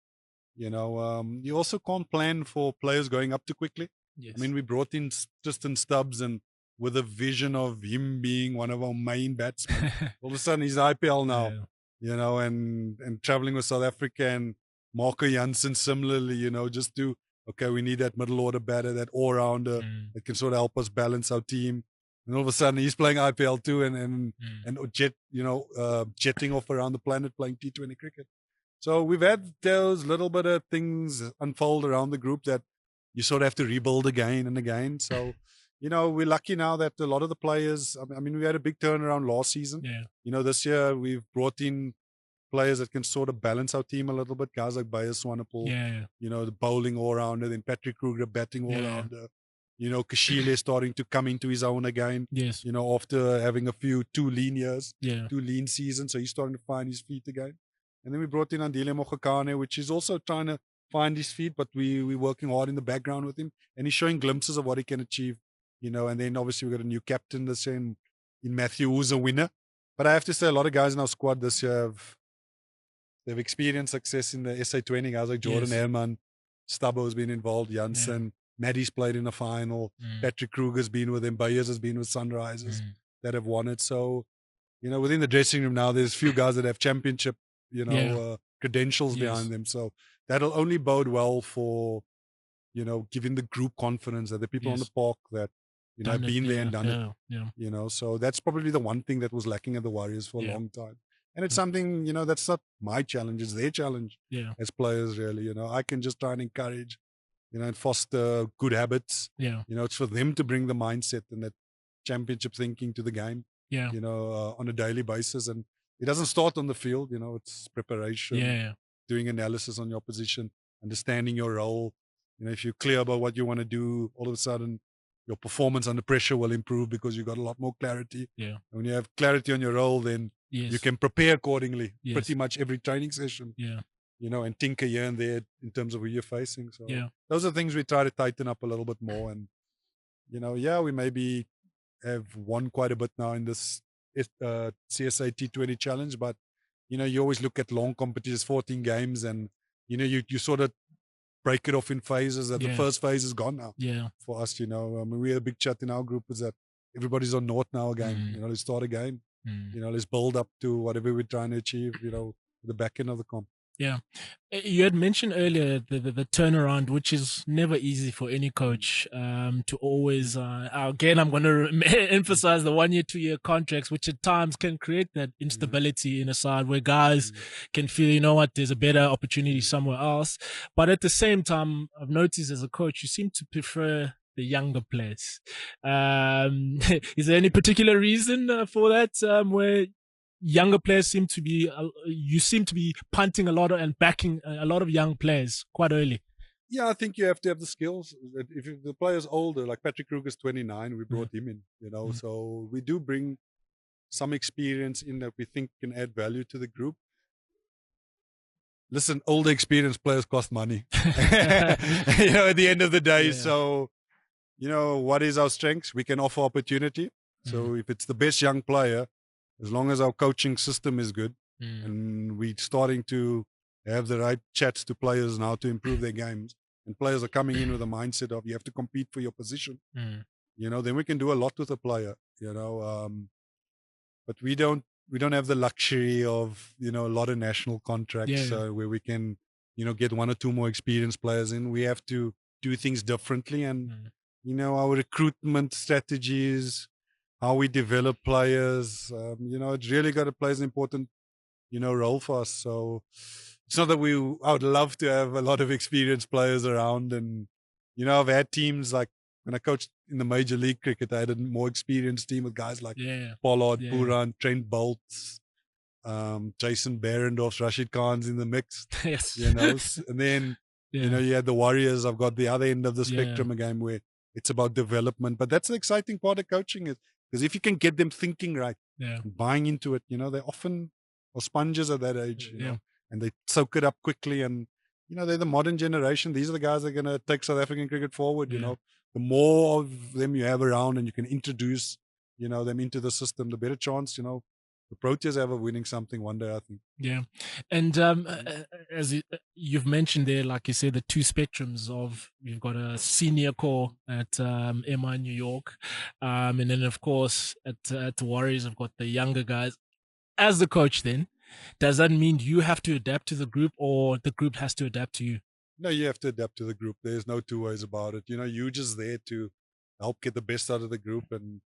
You also can't plan for players going up too quickly. I mean, we brought in Tristan Stubbs, and with a vision of him being one of our main batsmen. All of a sudden, he's IPL now, and traveling with South Africa, and Marco Jansen similarly, just to, we need that middle order batter, that all-rounder that can sort of help us balance our team. And all of a sudden, he's playing IPL too, and jetting off around the planet playing T20 cricket. So we've had those little bit of things unfold around the group that you sort of have to rebuild again and again. So, we're lucky now that a lot of the players, I mean, we had a big turnaround last season. This year we've brought in players that can sort of balance our team a little bit. Guys like Bayer Swanepoel, the bowling all-rounder, then Patrick Kruger batting all-rounder. Kashile starting to come into his own again. Yes. After having a few 2 lean years, Yeah. 2 lean seasons. So he's starting to find his feet again. And then we brought in Andile Mokgakane, which is also trying to find his feet, but we're working hard in the background with him. And he's showing glimpses of what he can achieve, And then obviously we've got a new captain this year in Matthew, who's a winner. But I have to say, a lot of guys in our squad this year they've experienced success in the SA20. Guys like Jordan Herman, Stubbo's been involved, Janssen, Maddie's played in the final, Patrick Kruger's been with them, Bayers has been with Sunrisers that have won it. So, within the dressing room now, there's a few guys that have championship, credentials behind them. So that'll only bode well for, giving the group confidence that the people on the park that, have been there and done it. So that's probably the one thing that was lacking at the Warriors for a long time. And it's something, that's not my challenge, it's their challenge as players, really. I can just try and encourage, and foster good habits. It's for them to bring the mindset and that championship thinking to the game, on a daily basis. And it doesn't start on the field, it's preparation, doing analysis on your position, understanding your role. If you're clear about what you want to do, all of a sudden your performance under pressure will improve because you've got a lot more clarity. And when you have clarity on your role, then you can prepare accordingly pretty much every training session. And tinker here and there in terms of who you're facing. So those are things we try to tighten up a little bit more. And, we maybe have won quite a bit now in this CSA T20 challenge, but, you always look at long competitions, 14 games, and, you sort of break it off in phases. That the first phase is gone now for us, we had a big chat in our group is that everybody's on North now again, let's start again. Let's build up to whatever we're trying to achieve, the back end of the comp. Yeah. You had mentioned earlier the turnaround, which is never easy for any coach to always, again, I'm going to emphasize the 1 year, 2 year contracts, which at times can create that instability in a side where guys can feel, there's a better opportunity somewhere else. But at the same time, I've noticed as a coach, you seem to prefer the younger players. Is there any particular reason for that where younger players seem to be, you seem to be punting a lot and backing a lot of young players quite early? Yeah, I think you have to have the skills. If the player's older, like Patrick Kruger's 29, we brought him in, so we do bring some experience in that we think can add value to the group. Listen, older experienced players cost money, at the end of the day. So, what is our strengths? We can offer opportunity. So if it's the best young player, as long as our coaching system is good and we're starting to have the right chats to players now to improve their games, and players are coming in with a mindset of you have to compete for your position, then we can do a lot with a player, but we don't have the luxury of, a lot of national contracts where we can, get 1 or 2 more experienced players in. We have to do things differently. And, our recruitment strategies, how we develop players, it's really got to play an important, role for us. So it's not that I would love to have a lot of experienced players around. And, I've had teams like when I coached in the Major League Cricket, I had a more experienced team with guys like Pollard, Puran, Trent Bolt, Jason Behrendorf, Rashid Khan's in the mix. And then, you had the Warriors. I've got the other end of the spectrum again where it's about development. But that's the exciting part of coaching is, because if you can get them thinking right, buying into it, they often are sponges at that age, and they soak it up quickly. And, they're the modern generation. These are the guys that are going to take South African cricket forward, The more of them you have around and you can introduce, them into the system, the better chance, the Proteas have of winning something one day, I think. Yeah. And as you've mentioned there, like you said, the 2 spectrums of, you've got a senior core at MI New York. And then, of course, at the Warriors, I've got the younger guys. As the coach then, does that mean you have to adapt to the group or the group has to adapt to you? No, you have to adapt to the group. There's no 2 ways about it. You're just there to help get the best out of the group. And,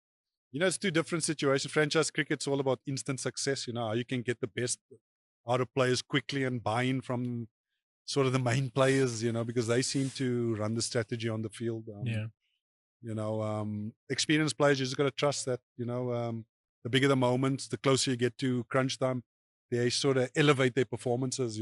it's 2 different situations. Franchise cricket's all about instant success, how you can get the best out of players quickly and buy-in from sort of the main players, because they seem to run the strategy on the field. Experienced players, you just got to trust that, the bigger the moments, the closer you get to crunch time, they sort of elevate their performances,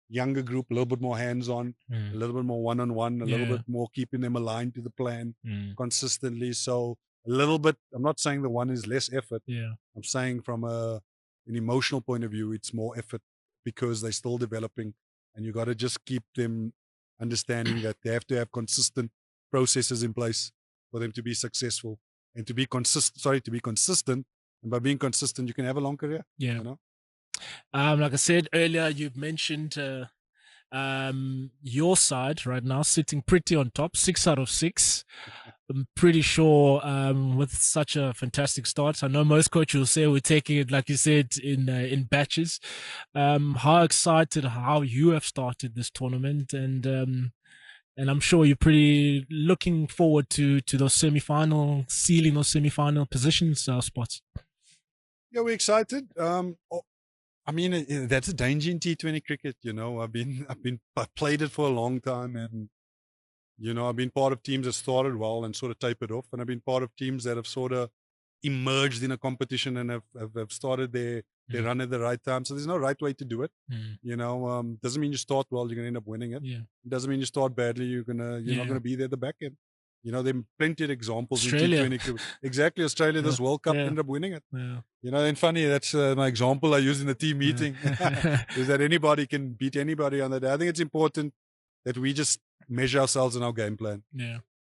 younger group, a little bit more hands-on, a little bit more one-on-one, a little bit more keeping them aligned to the plan consistently. So a little bit, I'm not saying the one is less effort. I'm saying from an emotional point of view, it's more effort because they're still developing, and you got to just keep them understanding that they have to have consistent processes in place for them to be successful and to be consistent. And by being consistent, you can have a long career. Yeah. You know? Like I said earlier, you've mentioned your side right now sitting pretty on top, 6 out of 6. I'm pretty sure with such a fantastic start. I know most coaches will say we're taking it, like you said, in batches. How excited how you have started this tournament, and I'm sure you're pretty looking forward to those sealing those semi-final positions spots. Yeah, we're excited. I mean, that's a danger in T20 cricket. You know, I've played it for a long time, and you know, I've been part of teams that started well and sort of tapered off, and I've been part of teams that have sort of emerged in a competition and have started their run at the right time. So there's no right way to do it. You know, doesn't mean you start well, you're gonna end up winning it. It doesn't mean you start badly, you're not gonna be there at the back end. You know, there are plenty of examples Australia. in T20. Exactly, Australia, this World Cup ended up winning it. You know, and funny, that's my example I use in the team meeting, is that anybody can beat anybody on that day. I think it's important that we just measure ourselves in our game plan.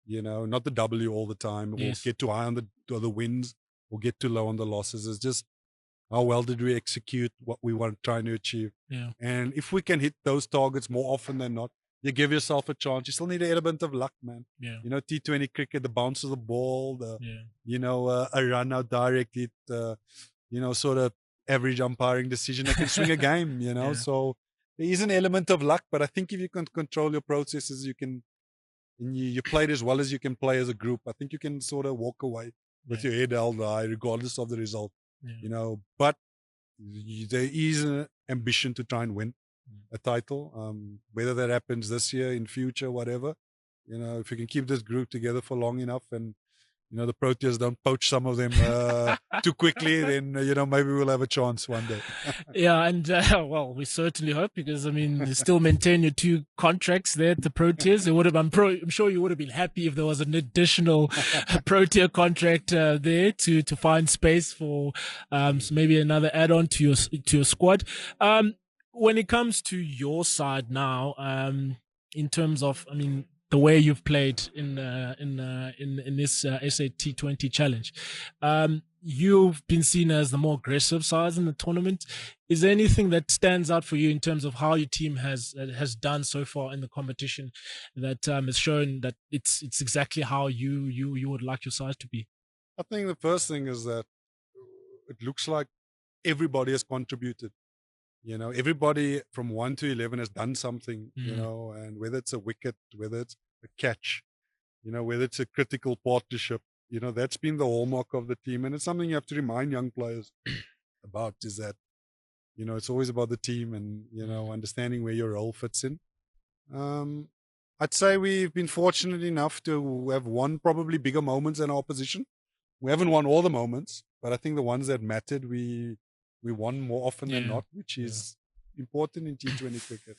You know, not the W all the time, or get too high on the wins, or get too low on the losses. It's just how well did we execute what we were trying to achieve. And if we can hit those targets more often than not, you give yourself a chance. You still need an element of luck, man. You know, T20 cricket, the bounce of the ball, you know, a run out directly, you know, sort of average umpiring decision that can swing a game, you know. So there is an element of luck, but I think if you can control your processes, you can, and you play it as well as you can play as a group, I think you can sort of walk away with your head held high, regardless of the result, you know. But there is an ambition to try and win a title, whether that happens this year, in future, whatever. You know, if you can keep this group together for long enough, and you know the Proteas don't poach some of them too quickly, then you know, maybe we'll have a chance one day. And well, we certainly hope, because I mean, you still maintain your 2 contracts there at the Proteas. It would have, I'm sure you would have been happy if there was an additional Protea contract there to find space for so maybe another add-on to your squad. When it comes to your side now, in terms of, I mean, the way you've played in this SA T20 challenge, you've been seen as the more aggressive side in the tournament. Is there anything that stands out for you in terms of how your team has done so far in the competition that has shown that it's exactly how you would like your side to be? I think the first thing is that it looks like everybody has contributed. You know, everybody from 1 to 11 has done something, you know, and whether it's a wicket, whether it's a catch, you know, whether it's a critical partnership, you know, that's been the hallmark of the team. And it's something you have to remind young players about, is that, you know, it's always about the team and, you know, understanding where your role fits in. I'd say we've been fortunate enough to have won probably bigger moments than our opposition. We haven't won all the moments, but I think the ones that mattered, we won more often than not, which is important in T20 cricket.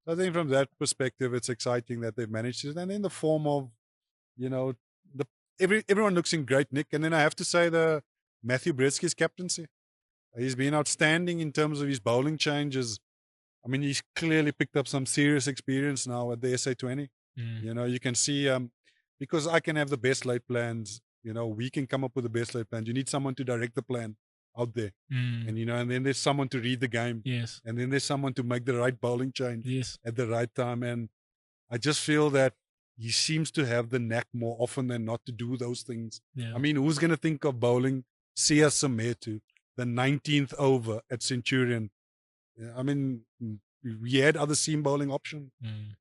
So I think from that perspective, it's exciting that they've managed it. And in the form of, you know, everyone looks in great nick. And then I have to say the Matthew Bretsky's captaincy. He's been outstanding in terms of his bowling changes. I mean, he's clearly picked up some serious experience now at the SA20. You know, you can see, because I can have the best laid plans, you know, we can come up with the best laid plans. You need someone to direct the plan out there, and you know, and then there's someone to read the game, and then there's someone to make the right bowling change at the right time. And I just feel that he seems to have the knack more often than not to do those things. I mean, who's going to think of bowling Sia Sametu, the 19th over at Centurion? I mean, we had other seam bowling option.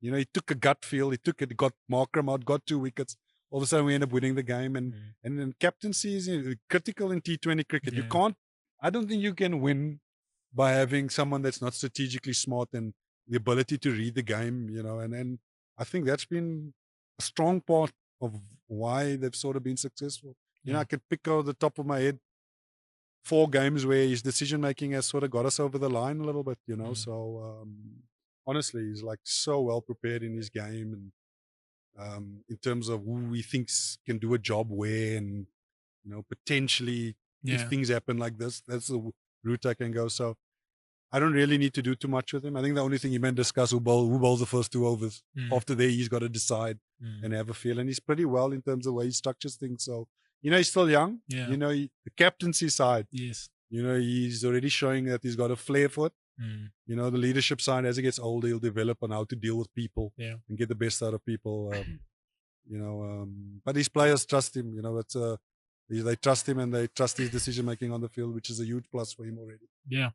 You know, he took a gut feel, he got Markram out, got 2 wickets. All of a sudden we end up winning the game. And then captaincy is critical in T20 cricket. You can't, I don't think you can win by having someone that's not strategically smart and the ability to read the game, you know, and I think that's been a strong part of why they've sort of been successful. You know, I could pick out the top of my head 4 games where his decision making has sort of got us over the line a little bit, you know. So honestly, he's like so well prepared in his game, and in terms of who he thinks can do a job where, and potentially if things happen like this, that's the route I can go. So I don't really need to do too much with him. I think the only thing he might discuss who bowls the first 2 overs. After there, he's got to decide and have a feel. And he's pretty well in terms of the way he structures things. So, he's still young. Yeah. The captaincy side. Yes. He's already showing that he's got a flair for it. The leadership side, as he gets older, he'll develop on how to deal with people and get the best out of people. But his players trust him. They trust him and they trust his decision making on the field, which is a huge plus for him already. Yeah.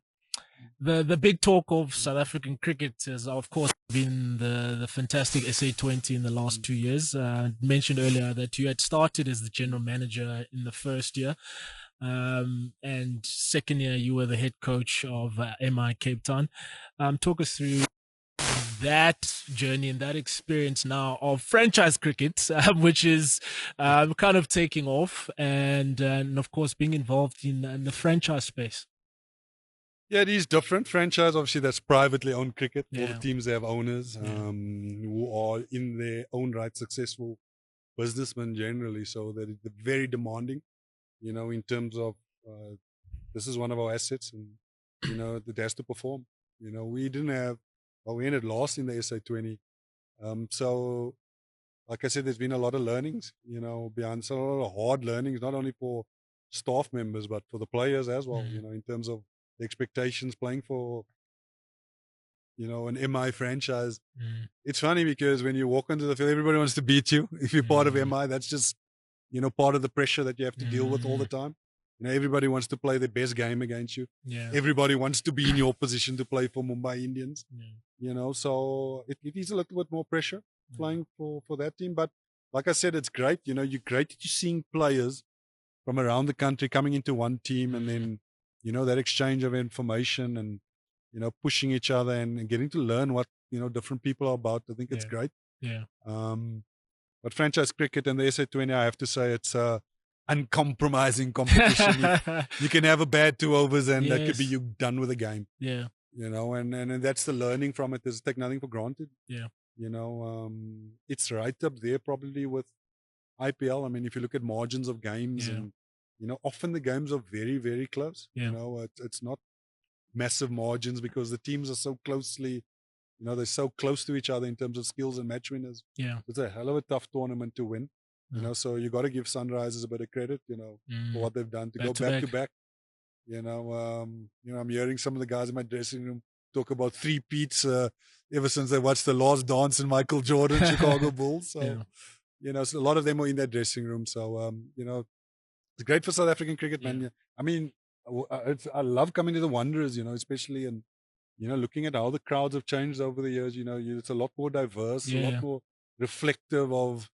The big talk of South African cricket has, of course, been the fantastic SA20 in the last 2 years. Mentioned earlier that you had started as the general manager in the first year. And second year, you were the head coach of MI Cape Town. Talk us through that journey and that experience now of franchise cricket, which is kind of taking off, and of course being involved in the franchise space. Yeah, it is different. Franchise, obviously, that's privately owned cricket. All the teams have owners who are in their own right successful businessmen generally, so that it's very demanding, in terms of this is one of our assets, and it has to perform. We didn't have, we ended last in the SA20. So, like I said, there's been a lot of learnings, behind, so a lot of hard learnings, not only for staff members, but for the players as well, in terms of the expectations playing for, an MI franchise. It's funny because when you walk onto the field, everybody wants to beat you. If you're part of MI, that's just, part of the pressure that you have to deal with all the time. Everybody wants to play their best game against you. Yeah. Everybody wants to be in your position to play for Mumbai Indians. So it is a little bit more pressure playing for that team. But like I said, it's great. You're great that you're seeing players from around the country coming into one team, and then, that exchange of information and, pushing each other and getting to learn what, different people are about. I think it's great. Yeah. But franchise cricket and the SA20, I have to say it's uncompromising competition. You can have a bad 2 overs and that could be you done with the game. Yeah. And that's the learning from it, is take nothing for granted. Yeah. It's right up there probably with IPL. I mean, if you look at margins of games and, often the games are very, very close. It's not massive margins because the teams are so closely, they're so close to each other in terms of skills and match winners. Yeah. It's a hell of a tough tournament to win. So you got to give Sunrisers a bit of credit, for what they've done to go back to back. I'm hearing some of the guys in my dressing room talk about 3-peats ever since they watched The Last Dance and Michael Jordan, Chicago Bulls. So, so a lot of them are in that dressing room. So, it's great for South African cricket, man. I mean, I love coming to the Wanderers, especially and, looking at how the crowds have changed over the years. It's a lot more diverse, a lot more reflective of,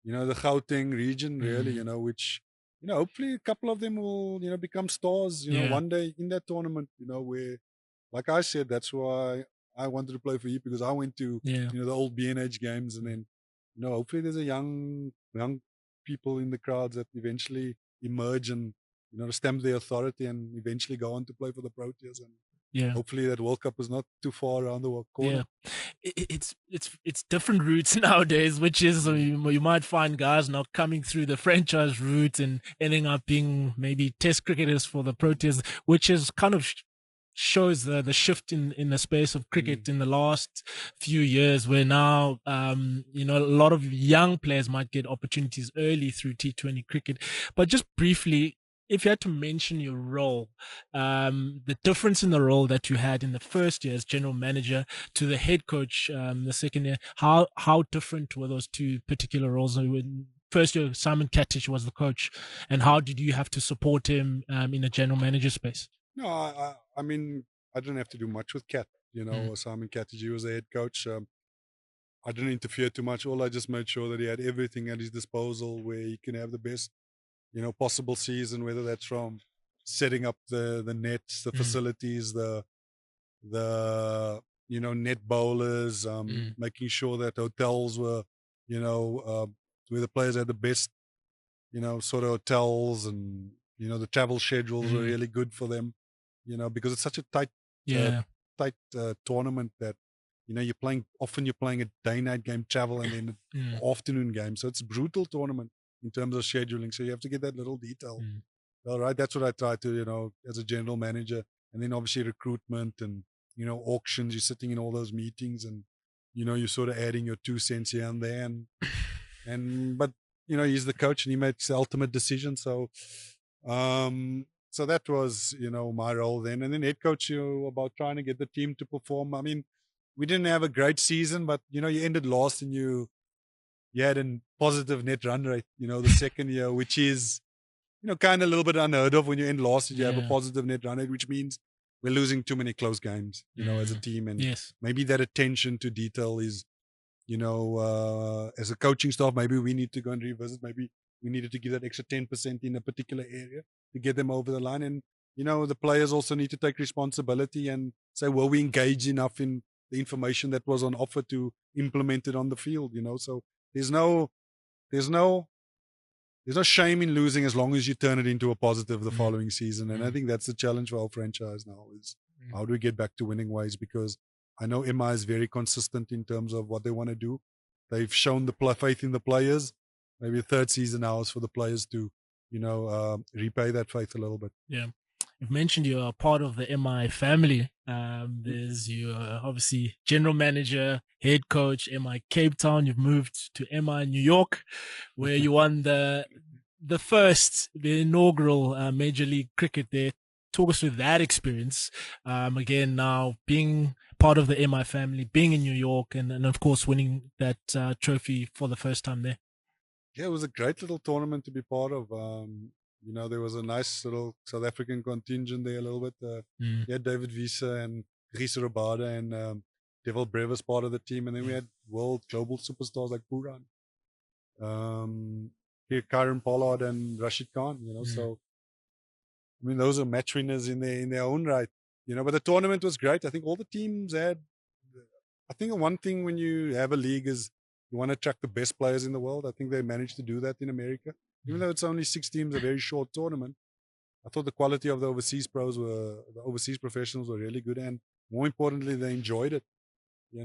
the Gauteng region, really, which, hopefully a couple of them will, become stars, one day in that tournament, where, like I said, that's why I wanted to play for you, because I went to, the old B&H games, and then, hopefully there's a young people in the crowds that eventually emerge and, stamp their authority and eventually go on to play for the Proteas. And hopefully that World Cup is not too far around the corner. It's different routes nowadays, which is you might find guys now coming through the franchise route and ending up being maybe test cricketers for the Proteas, which is kind of shows the shift in the space of cricket in the last few years, where now a lot of young players might get opportunities early through T20 cricket. But just briefly, if you had to mention your role, the difference in the role that you had in the first year as general manager to the head coach the second year, how different were those two particular roles? First year, Simon Katich was the coach, and how did you have to support him in a general manager space? No, I mean, I didn't have to do much with Kat. Simon Katich, he was the head coach. I didn't interfere too much. All I just made sure that he had everything at his disposal where he can have the best, possible season, whether that's from setting up the nets, the facilities, the net bowlers, making sure that hotels were, where the players had the best, sort of hotels, and, the travel schedules were really good for them, because it's such a tight tournament that, you're playing a day-night game, travel, and then an afternoon game. So it's a brutal tournament in terms of scheduling. So you have to get that little detail. All right, that's what I try to, as a general manager. And then obviously recruitment and, auctions. You're sitting in all those meetings and, you're sort of adding your 2 cents here and there. But he's the coach and he makes the ultimate decision. So, so that was, my role then. And then head coach, about trying to get the team to perform. I mean, we didn't have a great season, but, you ended last and you had a positive net run rate, the second year, which is, kind of a little bit unheard of when you end last. You have a positive net run rate, which means we're losing too many close games, as a team. And maybe that attention to detail is, as a coaching staff, maybe we need to go and revisit. Maybe we needed to give that extra 10% in a particular area to get them over the line. And, the players also need to take responsibility and say, well, we engaged enough in the information that was on offer to implement it on the field, So there's no shame in losing as long as you turn it into a positive the following season. And I think that's the challenge for our franchise now is how do we get back to winning ways? Because I know MI is very consistent in terms of what they want to do. They've shown the faith in the players. Maybe the third season now is for the players to, repay that faith a little bit. Yeah. You've mentioned you're part of the MI family. There's your obviously general manager, head coach, MI Cape Town. You've moved to MI New York, where you won the inaugural Major League Cricket there. Talk us through that experience. Again, now being part of the MI family, being in New York, and of course winning that trophy for the first time there. Yeah, it was a great little tournament to be part of. There was a nice little South African contingent there a little bit. We had David Wiese and Rhys Rabada and Devil Brevis part of the team. And then we had global superstars like Puran, Karen Pollard and Rashid Khan, So, I mean, those are match winners in their own right, But the tournament was great. I think all the teams had, I think one thing when you have a league is you want to attract the best players in the world. I think they managed to do that in America. Even though it's only 6 teams, a very short tournament, I thought the quality of the overseas professionals were really good. And more importantly, they enjoyed it. We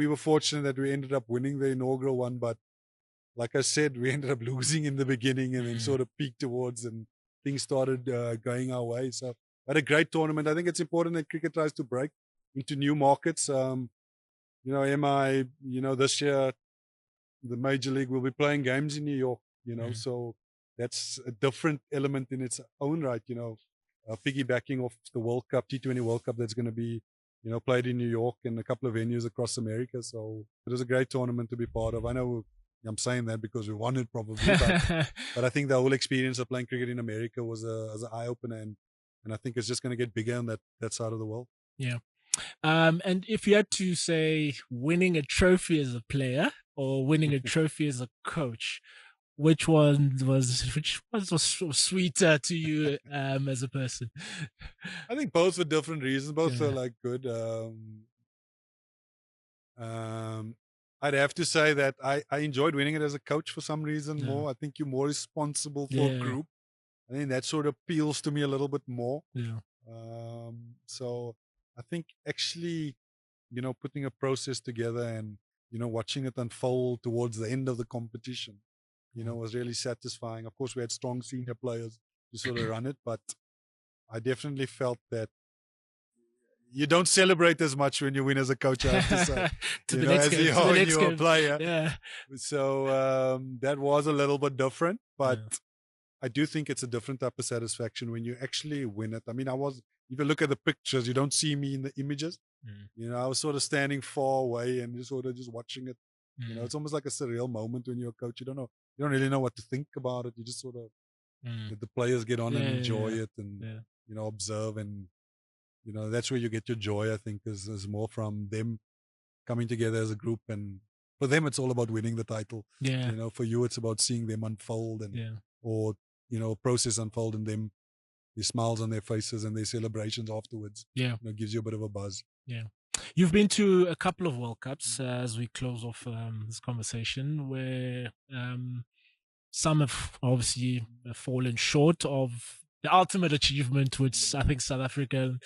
were fortunate that we ended up winning the inaugural one, but like I said, we ended up losing in the beginning and then sort of peaked towards and things started going our way. So, but a great tournament. I think it's important that cricket tries to break into new markets. MI, this year, the Major League will be playing games in New York, so that's a different element in its own right, piggybacking off the World Cup, T20 World Cup that's going to be, played in New York and a couple of venues across America. So it was a great tournament to be part of. I know I'm saying that because we won it probably, but I think the whole experience of playing cricket in America was an eye-opener and I think it's just going to get bigger on that side of the world. Yeah. And if you had to say winning a trophy as a player or winning a trophy as a coach, which was sweeter to you as a person? I think both for different reasons. Both are like good. I'd have to say that I enjoyed winning it as a coach for some reason more. I think you're more responsible for a group. I think that sort of appeals to me a little bit more. Yeah. So I think actually, putting a process together and, watching it unfold towards the end of the competition, was really satisfying. Of course, we had strong senior players to sort of run it, but I definitely felt that you don't celebrate as much when you win as a coach, I have to say. As you're a player. Yeah. So that was a little bit different, but I do think it's a different type of satisfaction when you actually win it. I mean, if you look at the pictures, you don't see me in the images. I was sort of standing far away and just watching it. It's almost like a surreal moment when you're a coach. You don't really know what to think about it. You just sort of let the players get on and enjoy it and, observe. And, that's where you get your joy, I think, is more from them coming together as a group. And for them, it's all about winning the title. Yeah. For you, it's about seeing them unfold or, process unfold and them, the smiles on their faces and their celebrations afterwards. Yeah. Gives you a bit of a buzz. Yeah. You've been to a couple of World Cups as we close off this conversation where some have obviously fallen short of the ultimate achievement, which I think South African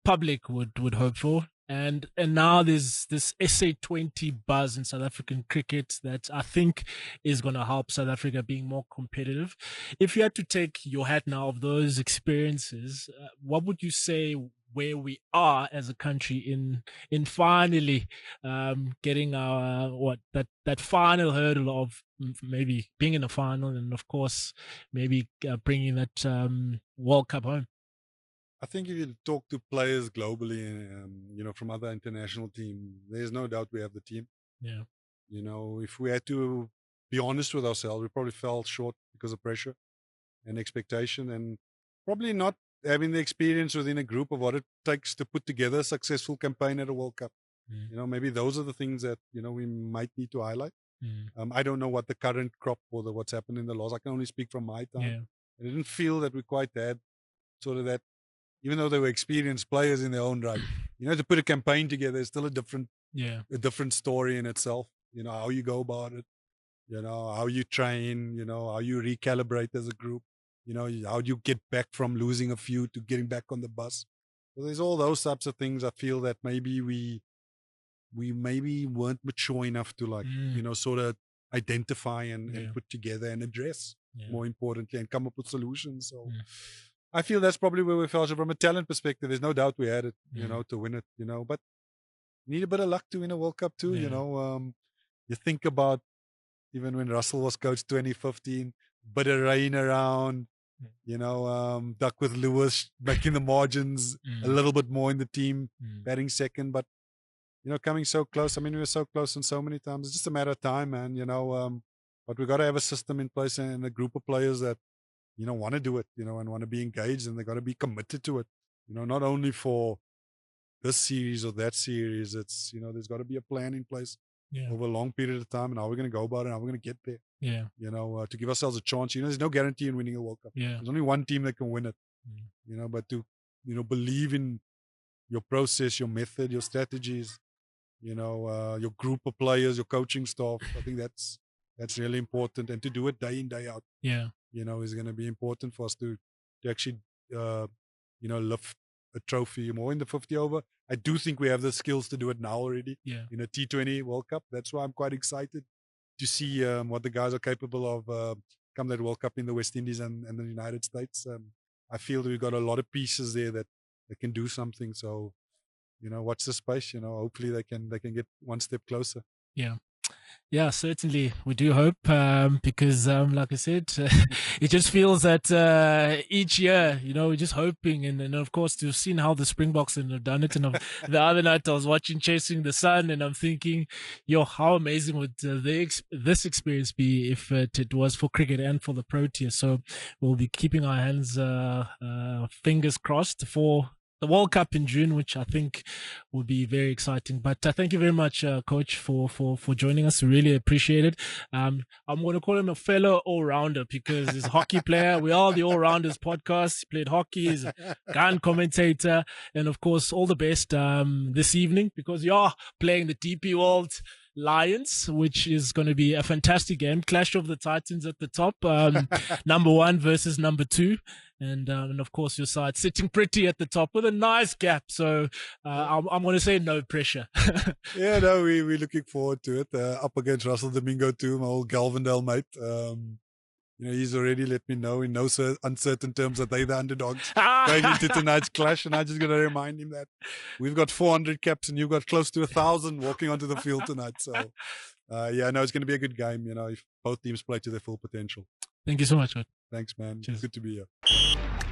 public would hope for. and now there's this SA20 buzz in South African cricket that I think is going to help South Africa being more competitive. If you had to take your hat now of those experiences, what would you say where we are as a country in finally getting our that final hurdle of maybe being in the final, and of course maybe bringing that World Cup home? I think if you talk to players globally, from other international teams, there's no doubt we have the team. Yeah. If we had to be honest with ourselves, we probably fell short because of pressure and expectation, and probably not having the experience within a group of what it takes to put together a successful campaign at a World Cup. Maybe those are the things that, we might need to highlight. I don't know what the current crop or what's happened in the loss. I can only speak from my time. Yeah. I didn't feel that we quite had sort of that, even though they were experienced players in their own right. To put a campaign together is still a different story in itself. How you go about it, how you train, how you recalibrate as a group, how do you get back from losing a few to getting back on the bus. So there's all those types of things. I feel that maybe we maybe weren't mature enough to sort of identify and put together and address, more importantly, and come up with solutions. So I feel that's probably where we fell. So from a talent perspective, there's no doubt we had it, to win it, but need a bit of luck to win a World Cup too. You think about even when Russell was coach 2015, bit of rain around, Duck with Lewis making the margins a little bit more in the team, batting second, but coming so close. I mean, we were so close and so many times. It's just a matter of time, man. But we got to have a system in place and a group of players that want to do it, and want to be engaged, and they got to be committed to it. Not only for this series or that series. It's there's got to be a plan in place over a long period of time, and how we're going to go about it, and how we're going to get there. To give ourselves a chance. There's no guarantee in winning a World Cup. There's only one team that can win it. But to believe in your process, your method, your strategies, your group of players, your coaching staff. I think that's really important, and to do it day in, day out. Is going to be important for us to actually lift a trophy more in the 50 over. I do think we have the skills to do it now already in a T20 World Cup. That's why I'm quite excited to see what the guys are capable of come that World Cup in the West Indies and the United States. I feel that we've got a lot of pieces there that can do something. So, watch the space. Hopefully they can get one step closer. Yeah, certainly. We do hope because, like I said, it just feels that each year, we're just hoping. And of course, to have seen how the Springboks have done it. And the other night I was watching Chasing the Sun, and I'm thinking, how amazing would this experience be if it was for cricket and for the Proteas. So we'll be keeping our hands, fingers crossed for the World Cup in June, which I think will be very exciting. But thank you very much, Coach, for joining us. We really appreciate it. I'm going to call him a fellow all-rounder because he's a hockey player. We are the All Rounders podcast. He played hockey. He's a gun commentator. And, of course, all the best this evening because you are playing the DP World Lions, which is going to be a fantastic game. Clash of the Titans at the top. Number 1 versus number 2. And of course, your side sitting pretty at the top with a nice gap. So I'm going to say no pressure. We're looking forward to it. Up against Russell Domingo too, my old Galvendale mate. He's already let me know in no uncertain terms that they're the underdogs going into tonight's clash. And I'm just going to remind him that we've got 400 caps and you've got close to 1,000 walking onto the field tonight. So, it's going to be a good game, if both teams play to their full potential. Thank you so much, man. Thanks, man. Cheers. Good to be here.